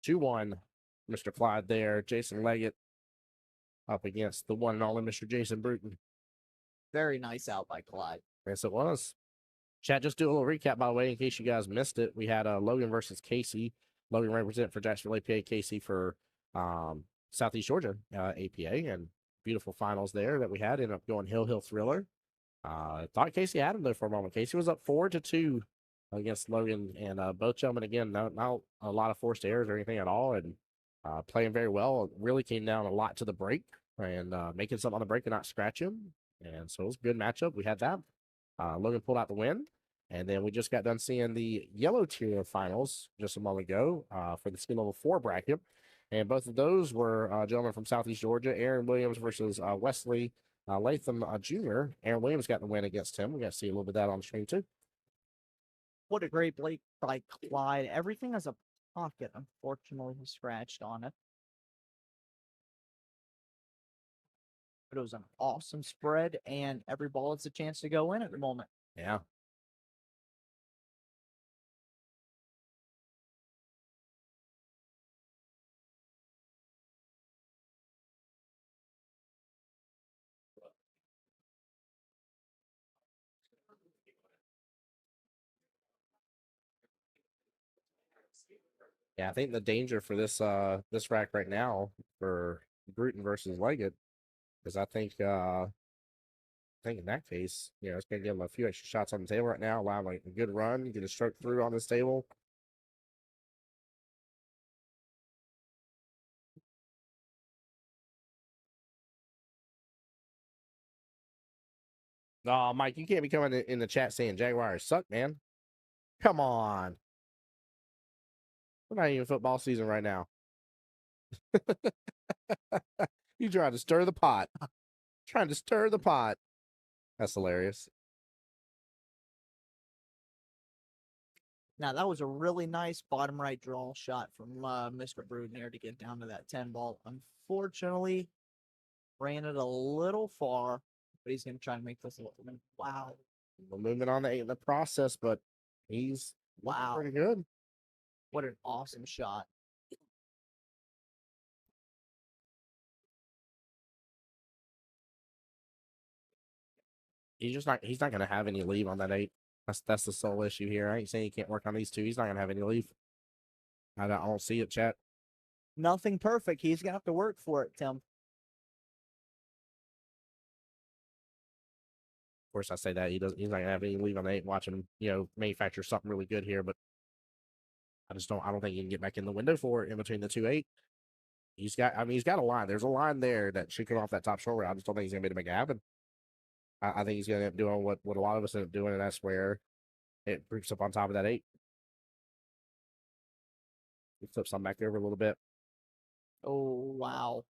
2-1, Mr. Clyde there. Jason Leggett up against the one and only Mr. Jason Bruton. Very nice out by Clyde. Yes, it was. Chat, just do a little recap, by the way, in case you guys missed it. We had Logan versus Casey. Logan represent for Jacksonville APA, Casey for Southeast Georgia APA, and beautiful finals there that we had. Ended up going Hill Thriller. Thought Casey had him there for a moment. Casey was up 4-2 against Logan, and both gentlemen, again, not a lot of forced errors or anything at all, and playing very well. It really came down a lot to the break and making something on the break and not scratch him. And so it was a good matchup. We had that. Logan pulled out the win. And then we just got done seeing the yellow tier finals just a moment ago for the skill level 4 bracket. And both of those were gentlemen from Southeast Georgia, Aaron Williams versus Wesley Latham Jr. Aaron Williams got the win against him. We got to see a little bit of that on the stream too. What a great play by Clyde. Everything has a pocket. Unfortunately, he scratched on it. But it was an awesome spread, and every ball has a chance to go in at the moment. Yeah. Yeah, I think the danger for this this rack right now for Bruton versus Leggett is I think in that case, it's gonna give him a few extra shots on the table right now, allow him a good run, get a stroke through on this table. Oh, Mike, you can't be coming in the chat saying Jaguars suck, man. Come on. We're not even football season right now. You trying to stir the pot. Trying to stir the pot. That's hilarious. Now, that was a really nice bottom right draw shot from Mr. Bruton there to get down to that 10 ball. Unfortunately, ran it a little far, but he's going to try and make this a little bit. Wow. We're moving on in the process, but he's looking Wow. pretty good. What an awesome shot. he's just not. He's not going to have any leave on that 8. That's the sole issue here. I ain't saying he can't work on these 2. He's not going to have any leave. I don't see it, chat. Nothing perfect. He's gonna have to work for it, Tim. Of course, I say that he doesn't. He's not going to have any leave on the 8. Watch him, manufacture something really good here, but I just don't. I don't think he can get back in the window for it in between the 2-8. He's got. I mean, he's got a line. There's a line there that should come off that top shoulder. I just don't think he's going to be able to make it happen. I think he's going to end up doing what a lot of us end up doing, and that's where it creeps up on top of that 8. He flips on back over a little bit. Oh wow.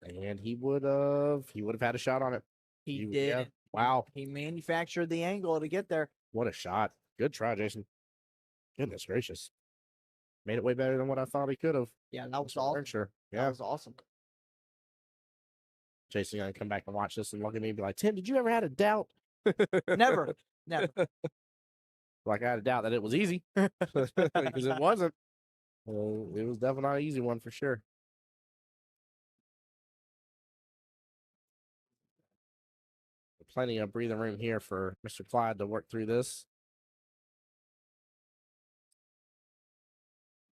And he would have had a shot on it. He You- did. yeah. Wow. He manufactured the angle to get there. What a shot. Good try, Jason. Goodness gracious. Made it way better than what I thought he could have. Yeah, that was For darn awesome. sure. That Yeah. was awesome. Jason gonna come back and watch this and look at me and be like, Tim, did you ever had a doubt? Never. Never. Like I had a doubt that it was easy. Because it wasn't. It was definitely not an easy one for sure. Plenty of breathing room here for Mr. Clyde to work through this.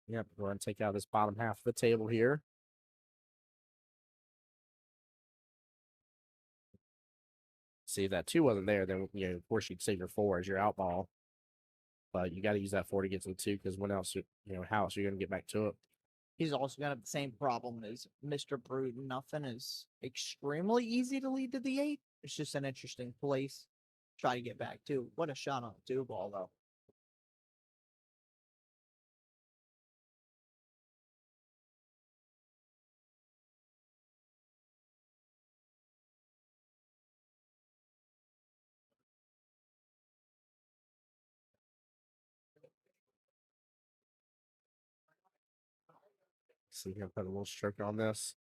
Yep, we're going to take out this bottom half of the table here. See, if that 2 wasn't there, then, of course, you'd save your 4 as your out ball. But you got to use that 4 to get to the 2 because when else, how else are you going to get back to it? He's also gonna have the same problem as Mr. Bruton. Nothing is extremely easy to lead to the 8. It's just an interesting place. Try to get back to. What a shot on the 2 ball though. So you're going to put a little stroke on this.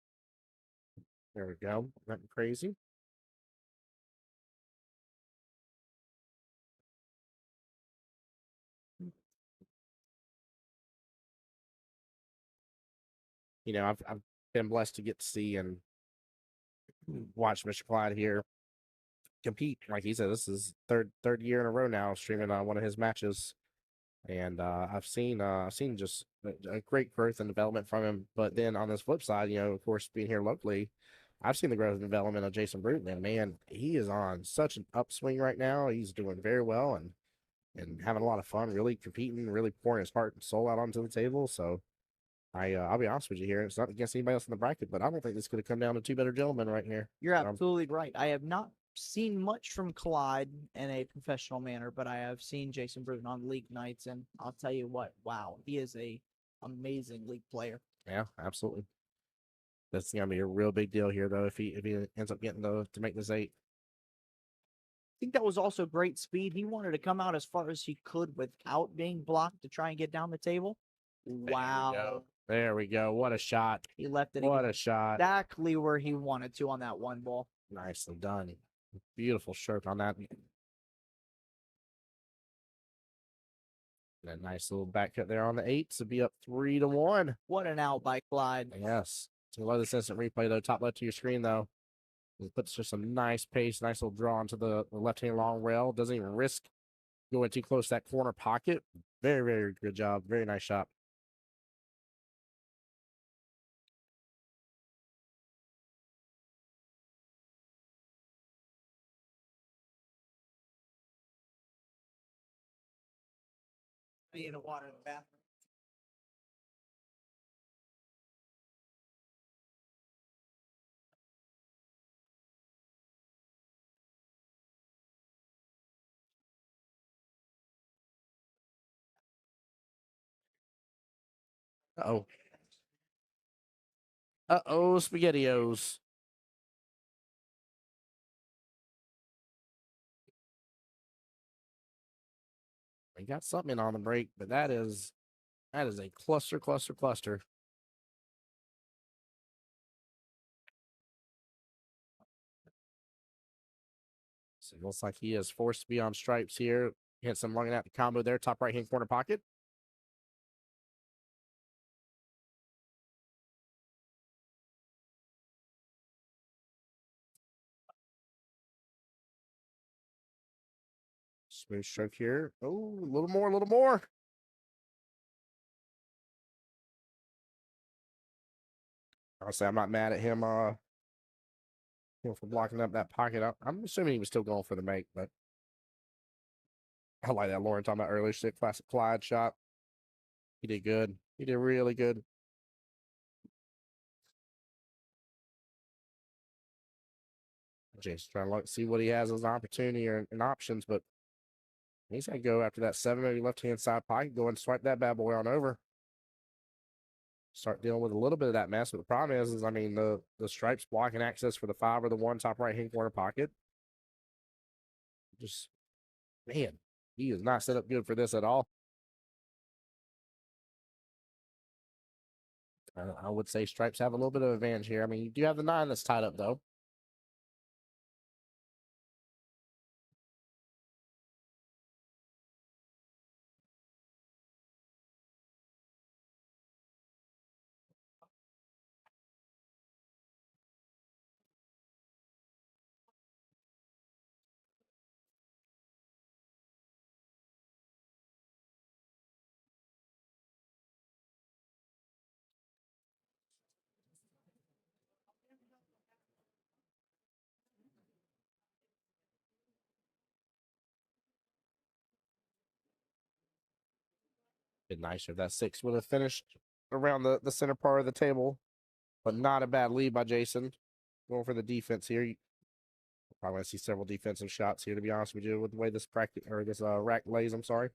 There we go. Nothing crazy. I've been blessed to get to see and watch Mr. Clyde here compete. Like he said, this is third year in a row now streaming one of his matches, and I've seen just a great growth and development from him. But then on this flip side, of course, being here locally, I've seen the growth and development of Jason Bruton, and man, he is on such an upswing right now. He's doing very well and having a lot of fun, really competing, really pouring his heart and soul out onto the table. So I'll be honest with you here. It's not against anybody else in the bracket, but I don't think this could have come down to 2 better gentlemen right here. You're absolutely right. I have not seen much from Clyde in a professional manner, but I have seen Jason Bruton on league nights, and I'll tell you what, wow, he is a amazing league player. Yeah, absolutely. That's gonna be a real big deal here, though, if he ends up getting to make this 8. I think that was also great speed. He wanted to come out as far as he could without being blocked to try and get down the table. Wow. There we go. What a shot. He left it What a shot. exactly where he wanted to on that 1 ball. Nicely done. Beautiful stroke on that. That nice little back cut there on the 8 to be up 3-1. What an out by Clyde. Yes. So love this instant replay, though. Top left to your screen, though. It puts just some nice pace, nice little draw into the left-hand long rail. Doesn't even risk going too close to that corner pocket. Very, very good job. Very nice shot. I need a water in the bathroom. Uh-oh. Uh-oh, SpaghettiOs. We got something on the break, but that is a cluster. So it looks like he is forced to be on stripes here. Hence some lunging out the combo there, top right-hand corner pocket. Smooth stroke here. Oh, a little more, a little more. I'll say I'm not mad at him. For blocking up that pocket. I'm assuming he was still going for the make, but I like that Lauren talking about earlier. Sick classic Clyde shot. He did good. He did really good. Jason's trying to look, see what he has as an opportunity or an options, but he's got to go after that 7, maybe left-hand side pocket. Go and swipe that bad boy on over. Start dealing with a little bit of that mess. But the problem is I mean, the stripes blocking access for the 5 or the 1 top right-hand corner pocket. Just, man, he is not set up good for this at all. I would say stripes have a little bit of advantage here. I mean, you do have the 9 that's tied up, though. Been nicer if that 6 would have finished around the center part of the table, but not a bad lead by Jason. Going for the defense here. You probably want to see several defensive shots here, to be honest with you, with the way this practice or this rack lays. I'm sorry.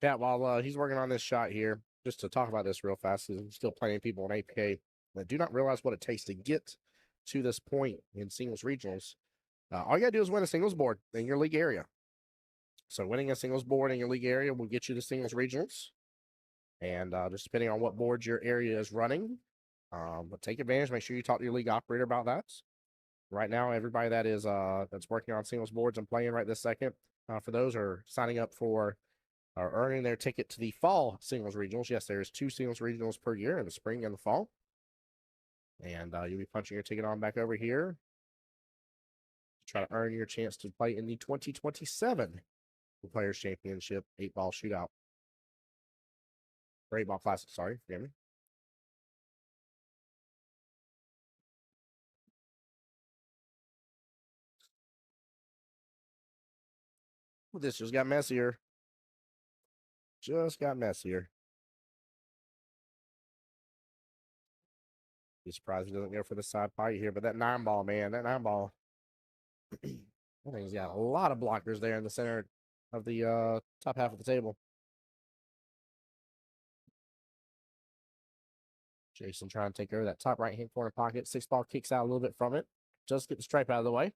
Yeah, while he's working on this shot here, just to talk about this real fast, because there's still plenty of people in APK that do not realize what it takes to get to this point in singles regionals. All you got to do is win a singles board in your league area. So winning a singles board in your league area will get you to singles regionals. And just depending on what board your area is running, but take advantage. Make sure you talk to your league operator about that. Right now, everybody that is that's working on singles boards and playing right this second, for those are signing up for are earning their ticket to the fall singles regionals. Yes, there's 2 singles regionals per year in the spring and the fall. And you'll be punching your ticket on back over here to try to earn your chance to play in the 2027 Poolplayers Championship 8-ball shootout. Or 8-ball classic, sorry, forgive me. This just got messier. Just got messier. Be surprised he doesn't go for the side pocket here, but that 9-ball, man, that 9-ball. I think he's got a lot of blockers there in the center of the top half of the table. Jason trying to take over that top right-hand corner pocket. 6-ball kicks out a little bit from it. Just get the stripe out of the way.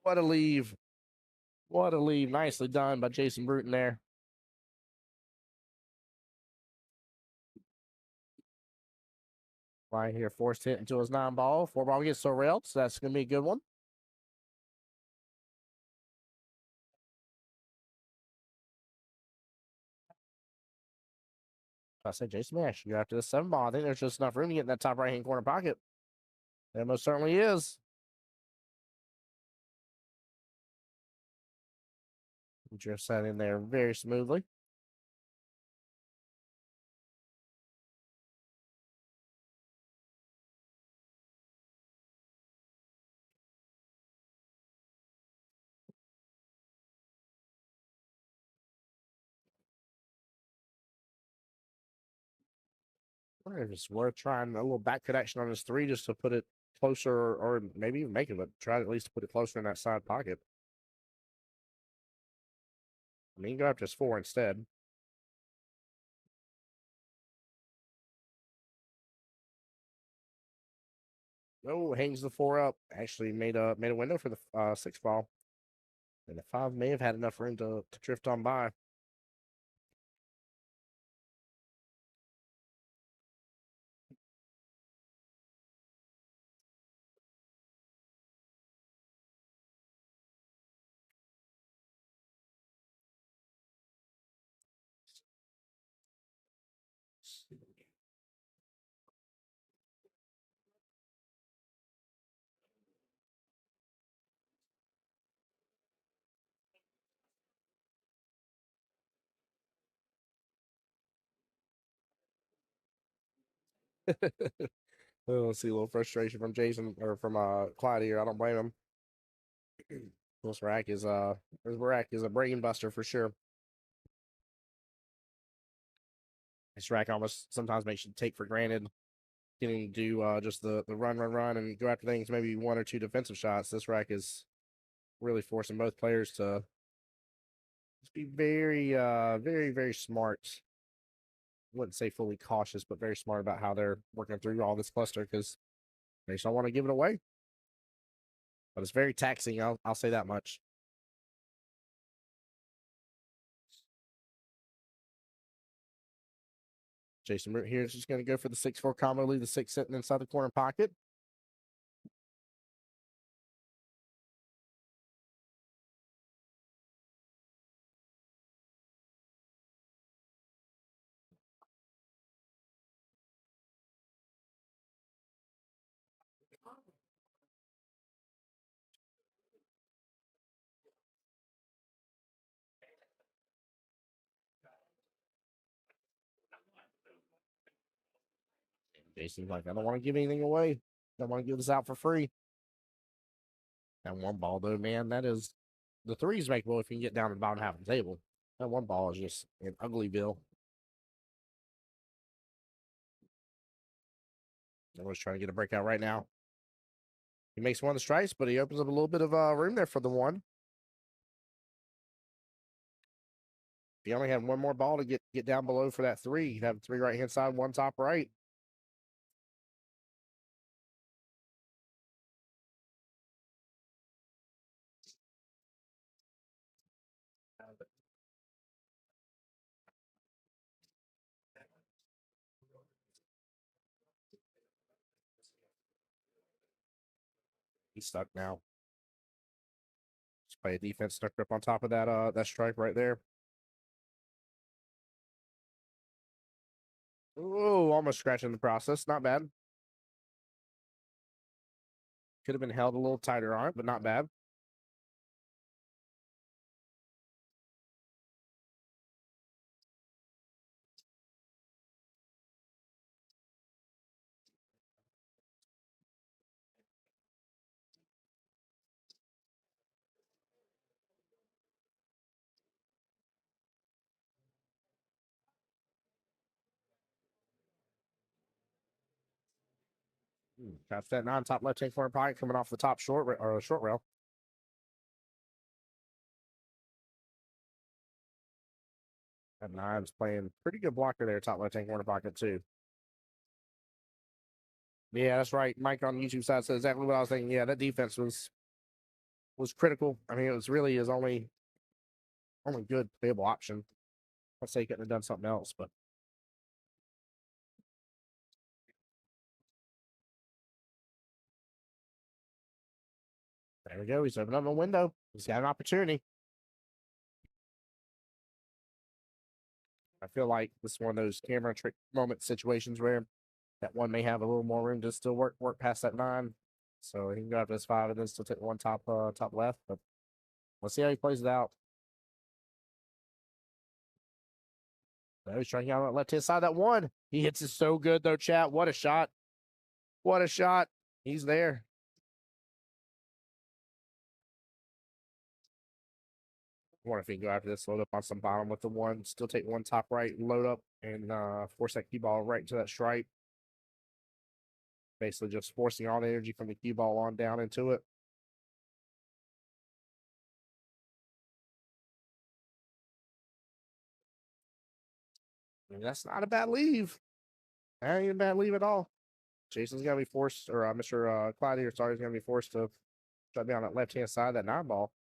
What a leave. What a leave. Nicely done by Jason Bruton there. Right here, forced hit into his 9-ball. 4-ball gets so railed, so that's going to be a good one. I said Jason Nash, you go after the 7-ball. I think there's just enough room to get in that top right-hand corner pocket. There most certainly is. Drifts that in there very smoothly. I wonder if it's worth trying a little back connection on his 3 just to put it closer, or maybe even make it, but try at least to put it closer in that side pocket. I mean, you can go after his 4 instead. Oh, hangs the 4 up. Actually made a window for the 6 ball. And the 5 may have had enough room to drift on by. Oh, see a little frustration from Jason or from Clyde here. I don't blame him. This rack is a brain buster for sure. This rack almost sometimes makes you take for granted getting to do just the run and go after things, maybe 1 or 2 defensive shots. This rack is really forcing both players to just be very very smart. I wouldn't say fully cautious, but very smart about how they're working through all this cluster because they just don't want to give it away. But it's very taxing. I'll say that much. Jason Root here is just going to go for the 6-4 combo, leave the 6 sitting inside the corner pocket. Jason's like, I don't want to give anything away. Don't want to give this out for free. That 1 ball, though, man, that is the 3s make well if you can get down to the bottom half of the table. That 1 ball is just an ugly bill. Everyone's trying to get a breakout right now. He makes 1 of the strikes, but he opens up a little bit of room there for the 1. If he only had 1 more ball to get down below for that 3, he'd have 3 right hand side, 1 top right. He's stuck now. Just play a defense stuck up on top of that strike right there. Oh, almost scratching the process. Not bad. Could have been held a little tighter on it, but not bad. That's that 9 top left hand corner pocket coming off the top short rail. That 9's playing pretty good blocker there, top left hand corner pocket too. Yeah, that's right. Mike on the YouTube side said exactly what I was thinking. Yeah, that defense was critical. I mean, it was really his only good playable option. I'd say he couldn't have done something else, but there we go. He's opening up a window. He's got an opportunity. I feel like this is one of those camera trick moment situations where that 1 may have a little more room to still work past that 9. So he can go after this 5 and then still take 1 top left. But let's see how he plays it out. Now he's trying out on that left hand side. That 1. He hits it so good though, chat. What a shot. What a shot. He's there. I wonder if he can go after this, load up on some bottom with the 1, still take 1 top right, load up, and force that cue ball right into that stripe. Basically just forcing all the energy from the cue ball on down into it. And that's not a bad leave. That ain't a bad leave at all. Jason's gonna be forced, or Mr. Clyde here, sorry, is gonna be forced to shut down that left-hand side of that 9-ball.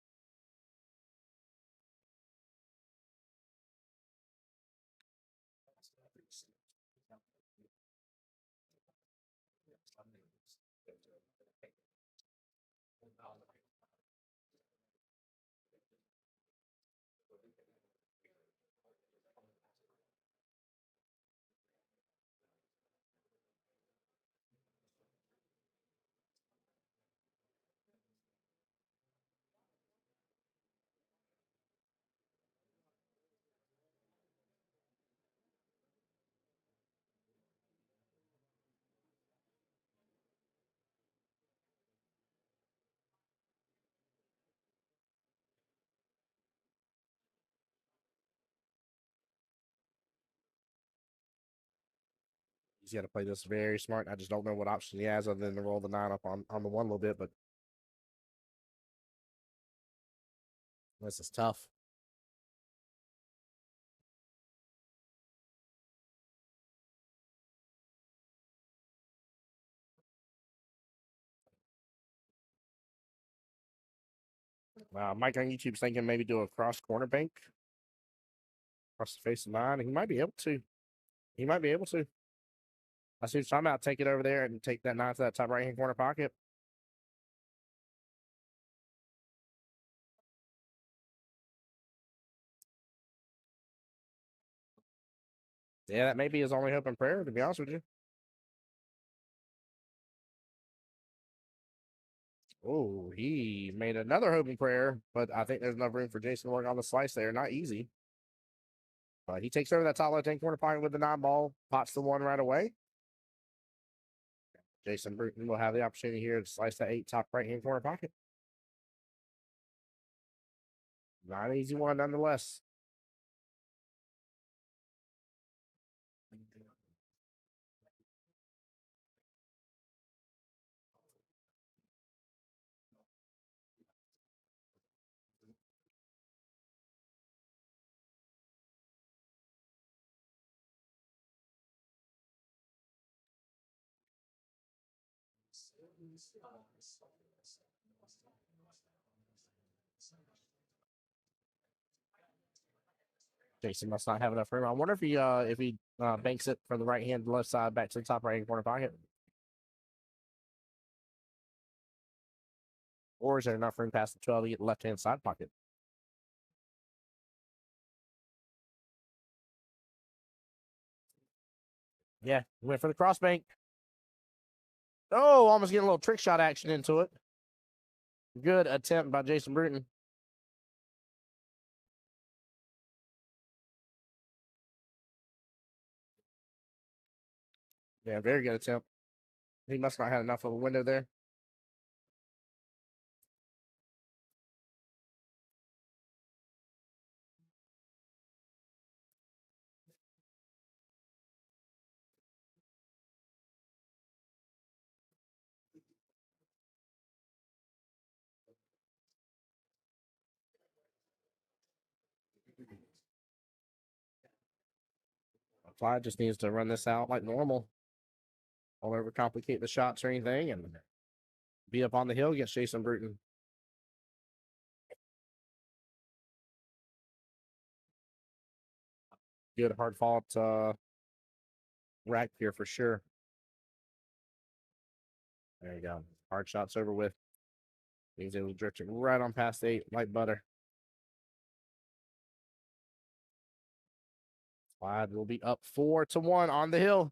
He's got to play this very smart. I just don't know what option he has other than to roll the 9 up on the 1 a little bit, but this is tough. Mike on YouTube's thinking maybe do a cross corner bank across the face of 9. He might be able to. He might be able to. I see what you're talking about. Take it over there and take that 9 to that top right-hand corner pocket. Yeah, that may be his only hope and prayer, to be honest with you. Oh, he made another hope and prayer, but I think there's enough room for Jason to work on the slice there. Not easy. But he takes over that top left-hand corner pocket with the 9-ball, pots the 1 right away. Jason Bruton will have the opportunity here to slice that 8 top right-hand corner pocket. Not an easy one, nonetheless. Jason must not have enough room. I wonder if he banks it from the right hand to left side back to the top right hand corner pocket. Or is there enough room past the 12 to get the left hand side pocket? Yeah, went for the cross bank. Oh, almost getting a little trick shot action into it. Good attempt by Jason Bruton. Yeah, very good attempt. He must not have enough of a window there. Clyde just needs to run this out like normal. Don't overcomplicate the shots or anything and be up on the hill against Jason Bruton. Good hard fought rack here for sure. There you go. Hard shots over with. He's able to drift it right on past 8 like butter. Clyde will be up 4-1 on the hill.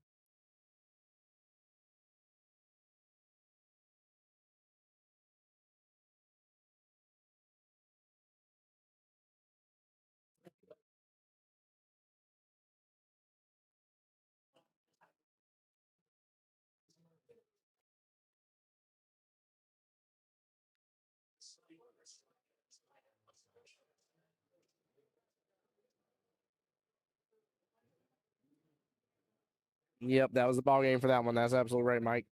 Yep, that was the ball game for that one. That's absolutely right, Mike.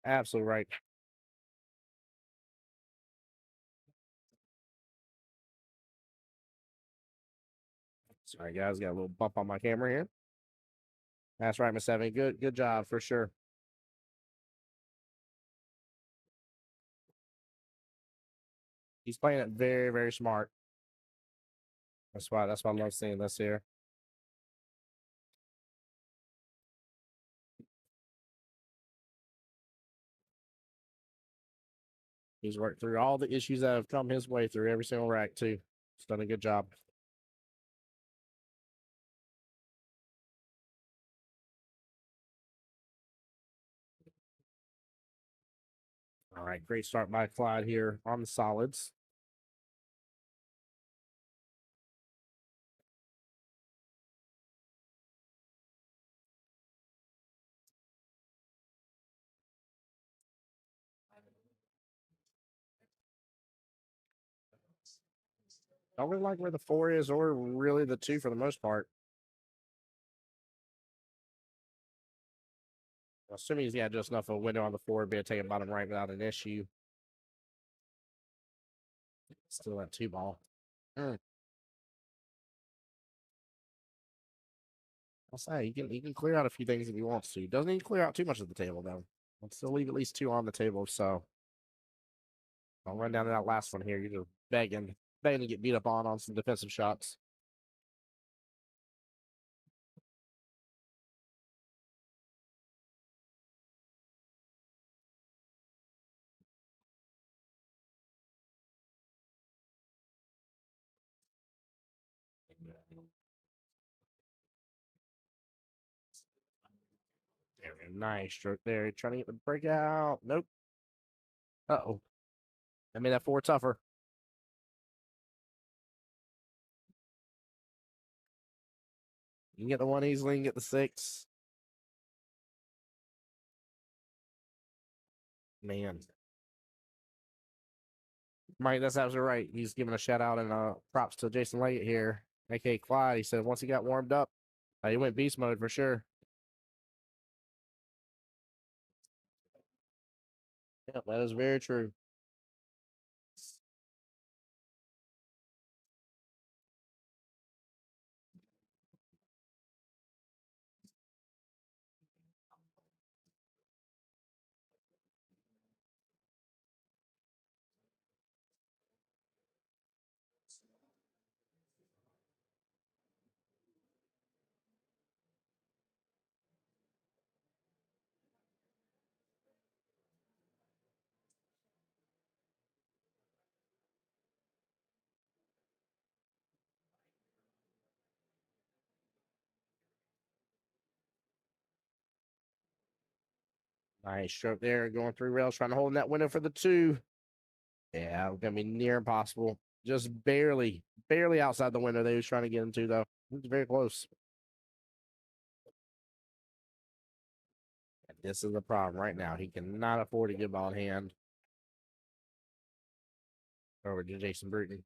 Absolutely right. Sorry, guys, got a little bump on my camera here. That's right, Miss Evans. Good job for sure. He's playing it very, very smart. That's why I love seeing this here. He's worked through all the issues that have come his way through every single rack, too. He's done a good job. All right, great start by Clyde here on the solids. Don't really like where the 4 is or really the 2 for the most part. Assuming he's got just enough of a window on the 4 to be able to take a bottom right without an issue. Still that 2 ball. I'll say he can clear out a few things if he wants to. Doesn't need to clear out too much of the table though. Let's still leave at least 2 on the table. So I'll run down to that last one here. You're just begging to get beat up on some defensive shots. Very nice stroke there. Trying to get the breakout. Nope. Uh-oh. That made that 4 tougher. You can get the 1 easily, you can get the 6. Man. Mike, that's absolutely right. He's giving a shout out and props to Jason Leggett here, aka Clyde. He said once he got warmed up, he went beast mode for sure. Yeah, that is very true. Nice stroke there, going through rails, trying to hold in that window for the 2. Yeah, gonna be near impossible. Just barely outside the window they was trying to get into, though. It was very close. And this is the problem right now. He cannot afford to give ball in hand over to Jason Bruton.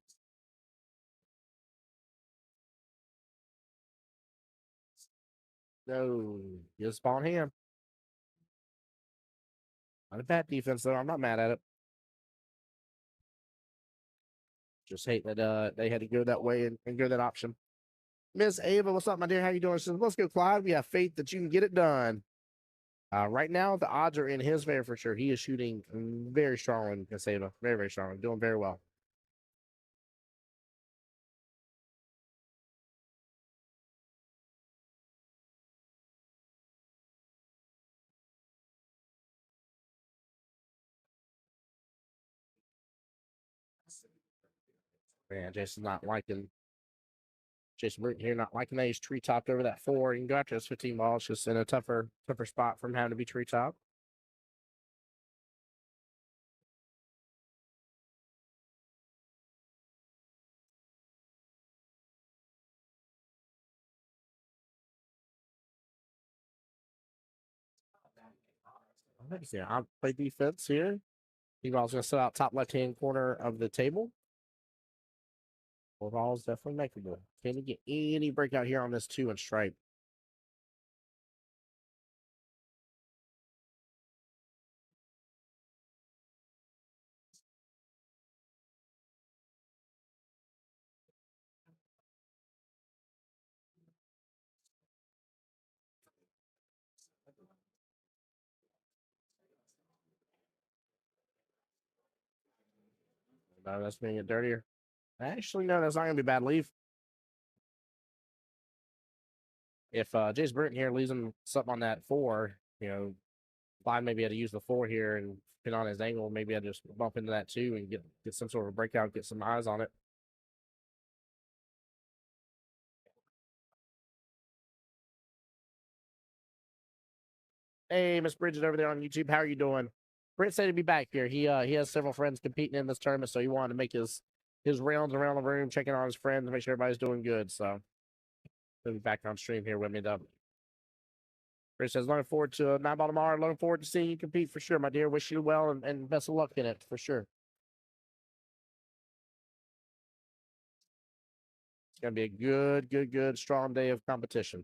No, just ball in hand. Not a bad defense, though. I'm not mad at it. Just hate that they had to go that way and go that option. Miss Ava, what's up, my dear? How you doing? She says, let's go, Clyde. We have faith that you can get it done. Right now, the odds are in his favor for sure. He is shooting very strongly, Miss Ava. Very, very strongly. Doing very well. Man, Jason Bruton here not liking that he's tree topped over that 4. You can go after those 15 balls, just in a tougher spot from having to be tree top. Yeah, I'll play defense here. T-ball's going to sit out top left-hand corner of the table. 4 balls definitely makeable. Can he get any breakout here on this 2 and stripe? That's going to get dirtier. Actually, no, that's not going to be a bad leave. If Jason Burton here leaves him something on that 4, Clyde maybe had to use the 4 here and pin on his angle. Maybe I just bump into that 2 and get some sort of a breakout, get some eyes on it. Hey, Miss Bridget over there on YouTube, how are you doing? Brent said to be back here. He has several friends competing in this tournament, so he wanted to make his rounds around the room, checking on his friends, and make sure everybody's doing good. So he'll be back on stream here with me, though. Brent says, looking forward to 9-ball tomorrow. Looking forward to seeing you compete for sure, my dear. Wish you well and best of luck in it, for sure. It's going to be a good, strong day of competition.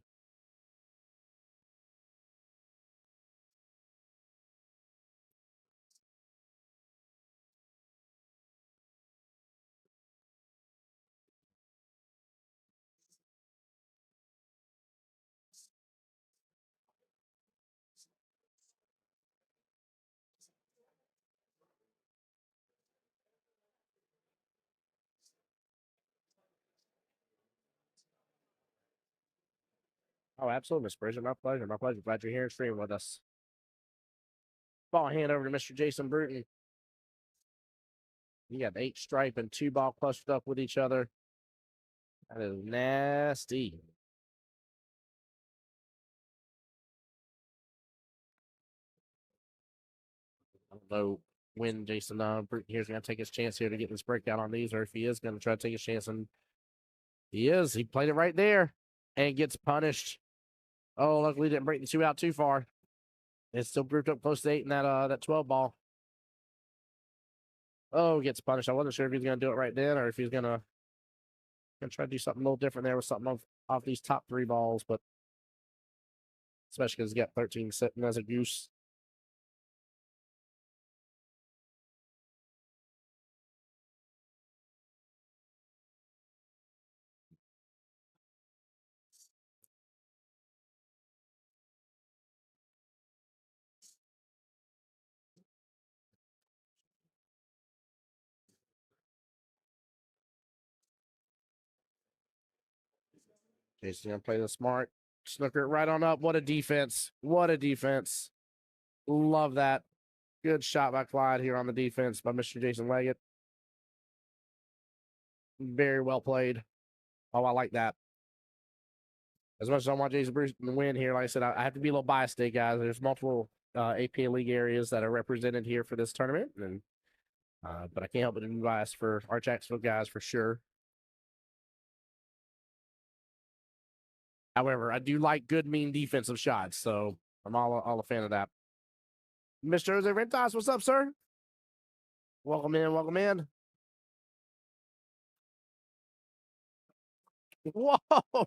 Oh, absolutely, Miss Bridget. My pleasure. My pleasure. Glad you're here and streaming with us. Ball hand over to Mr. Jason Bruton. You got 8 stripe and 2 ball clustered up with each other. That is nasty. I don't know when Jason Bruton here's going to take his chance here to get this breakout on these, or if he is going to try to take his chance. And he is. He played it right there and gets punished. Oh, luckily didn't break the 2 out too far. It's still grouped up close to 8 in that 12 ball. Oh, gets punished. I wasn't sure if he was going to do it right then or if he's going to try to do something a little different there with something off these top 3 balls, but especially because he's got 13 sitting as a goose. Jason's going to play the smart. Snooker it right on up. What a defense. What a defense. Love that. Good shot by Clyde here on the defense by Mr. Jason Leggett. Very well played. Oh, I like that. As much as I want Jason Bruce to win here, like I said, I have to be a little biased today, guys. There's multiple APA League areas that are represented here for this tournament, and but I can't help but be biased for our Jacksonville guys for sure. However, I do like good, mean defensive shots, so I'm all a fan of that. Mr. Jose Rentas, what's up, sir? Welcome in, welcome in. Whoa!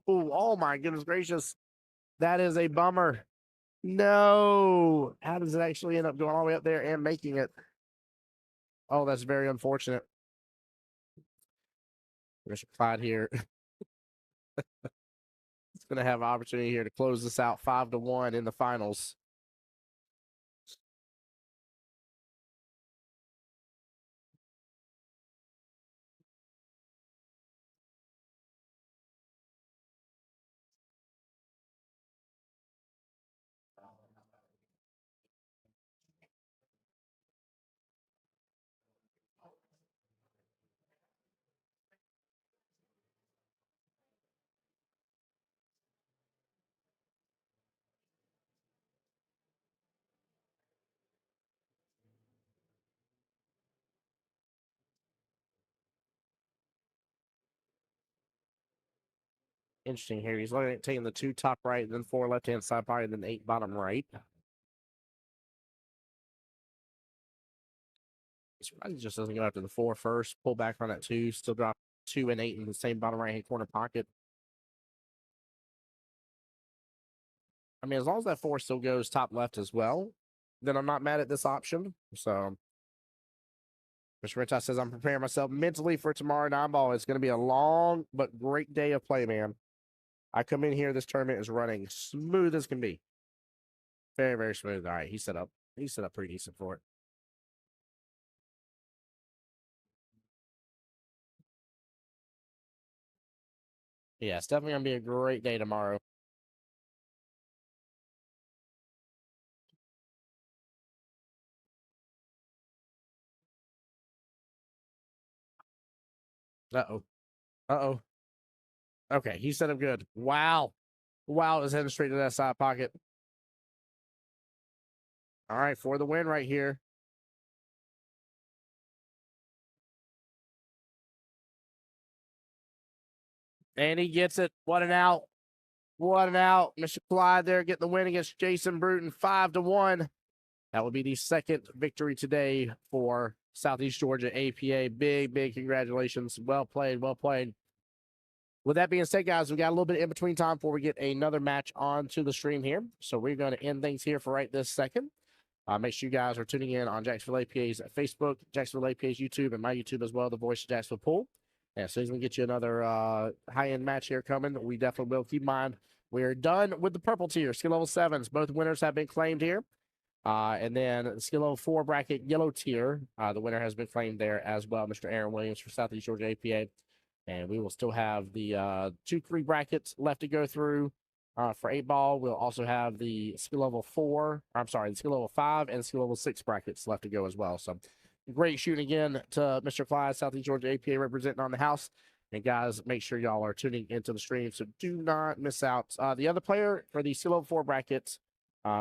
Oh my goodness gracious, that is a bummer. No, how does it actually end up going all the way up there and making it? Oh, that's very unfortunate. Mr. Clyde here. It's going to have an opportunity here to close this out 5-1 in the finals. Interesting here. He's looking at taking the 2 top right, then 4 left-hand side pocket, and then 8 bottom right. He just doesn't go after the 4 first. Pull back on that 2. Still drop 2 and 8 in the same bottom right-hand corner pocket. I mean, as long as that 4 still goes top left as well, then I'm not mad at this option. So, Mr. Rentas says, I'm preparing myself mentally for tomorrow 9-ball. It's going to be a long but great day of play, man. I come in here, this tournament is running smooth as can be. Very, very smooth. All right, he's set up. He's set up pretty decent for it. Yeah, it's definitely gonna be a great day tomorrow. Uh-oh. Uh-oh. Okay, he set him good. Wow. Wow, is heading straight to that side pocket. All right, for the win right here. And he gets it. What an out. What an out. Mr. Clyde there getting the win against Jason Bruton 5-1. That will be the second victory today for Southeast Georgia APA. Big, big congratulations. Well played. Well played. With that being said, guys, we got a little bit in between time before we get another match onto the stream here. So we're going to end things here for right this second. Make sure you guys are tuning in on Jacksonville APA's Facebook, Jacksonville APA's YouTube, and my YouTube as well, the Voice of Jacksonville Pool. And as soon as we get you another high-end match here coming, we definitely will. Keep in mind, we're done with the purple tier, skill level 7s. Both winners have been claimed here. And then skill level 4 bracket, yellow tier, the winner has been claimed there as well, Mr. Aaron Williams for Southeast Georgia APA. And we will still have the 2-3 brackets left to go through. For 8-ball, we'll also have the skill level 4, I'm sorry, the skill level 5 and skill level 6 brackets left to go as well. So great shooting again to Mr. Clyde, Southeast Georgia APA representing on the house. And guys, make sure y'all are tuning into the stream, so do not miss out. The other player for the skill level 4 brackets,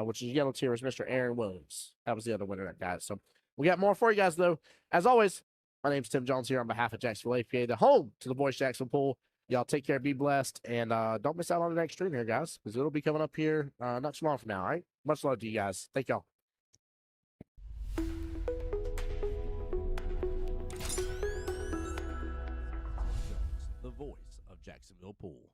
which is yellow tier, is Mr. Aaron Williams. That was the other winner, guys. So we got more for you guys, though. As always, my name's Tim Jones here on behalf of Jacksonville APA, the home to the Voice Jacksonville Pool. Y'all take care, be blessed, and don't miss out on the next stream here, guys, because it'll be coming up here not too long from now, all right? Much love to you guys. Thank y'all. The Voice of Jacksonville Pool.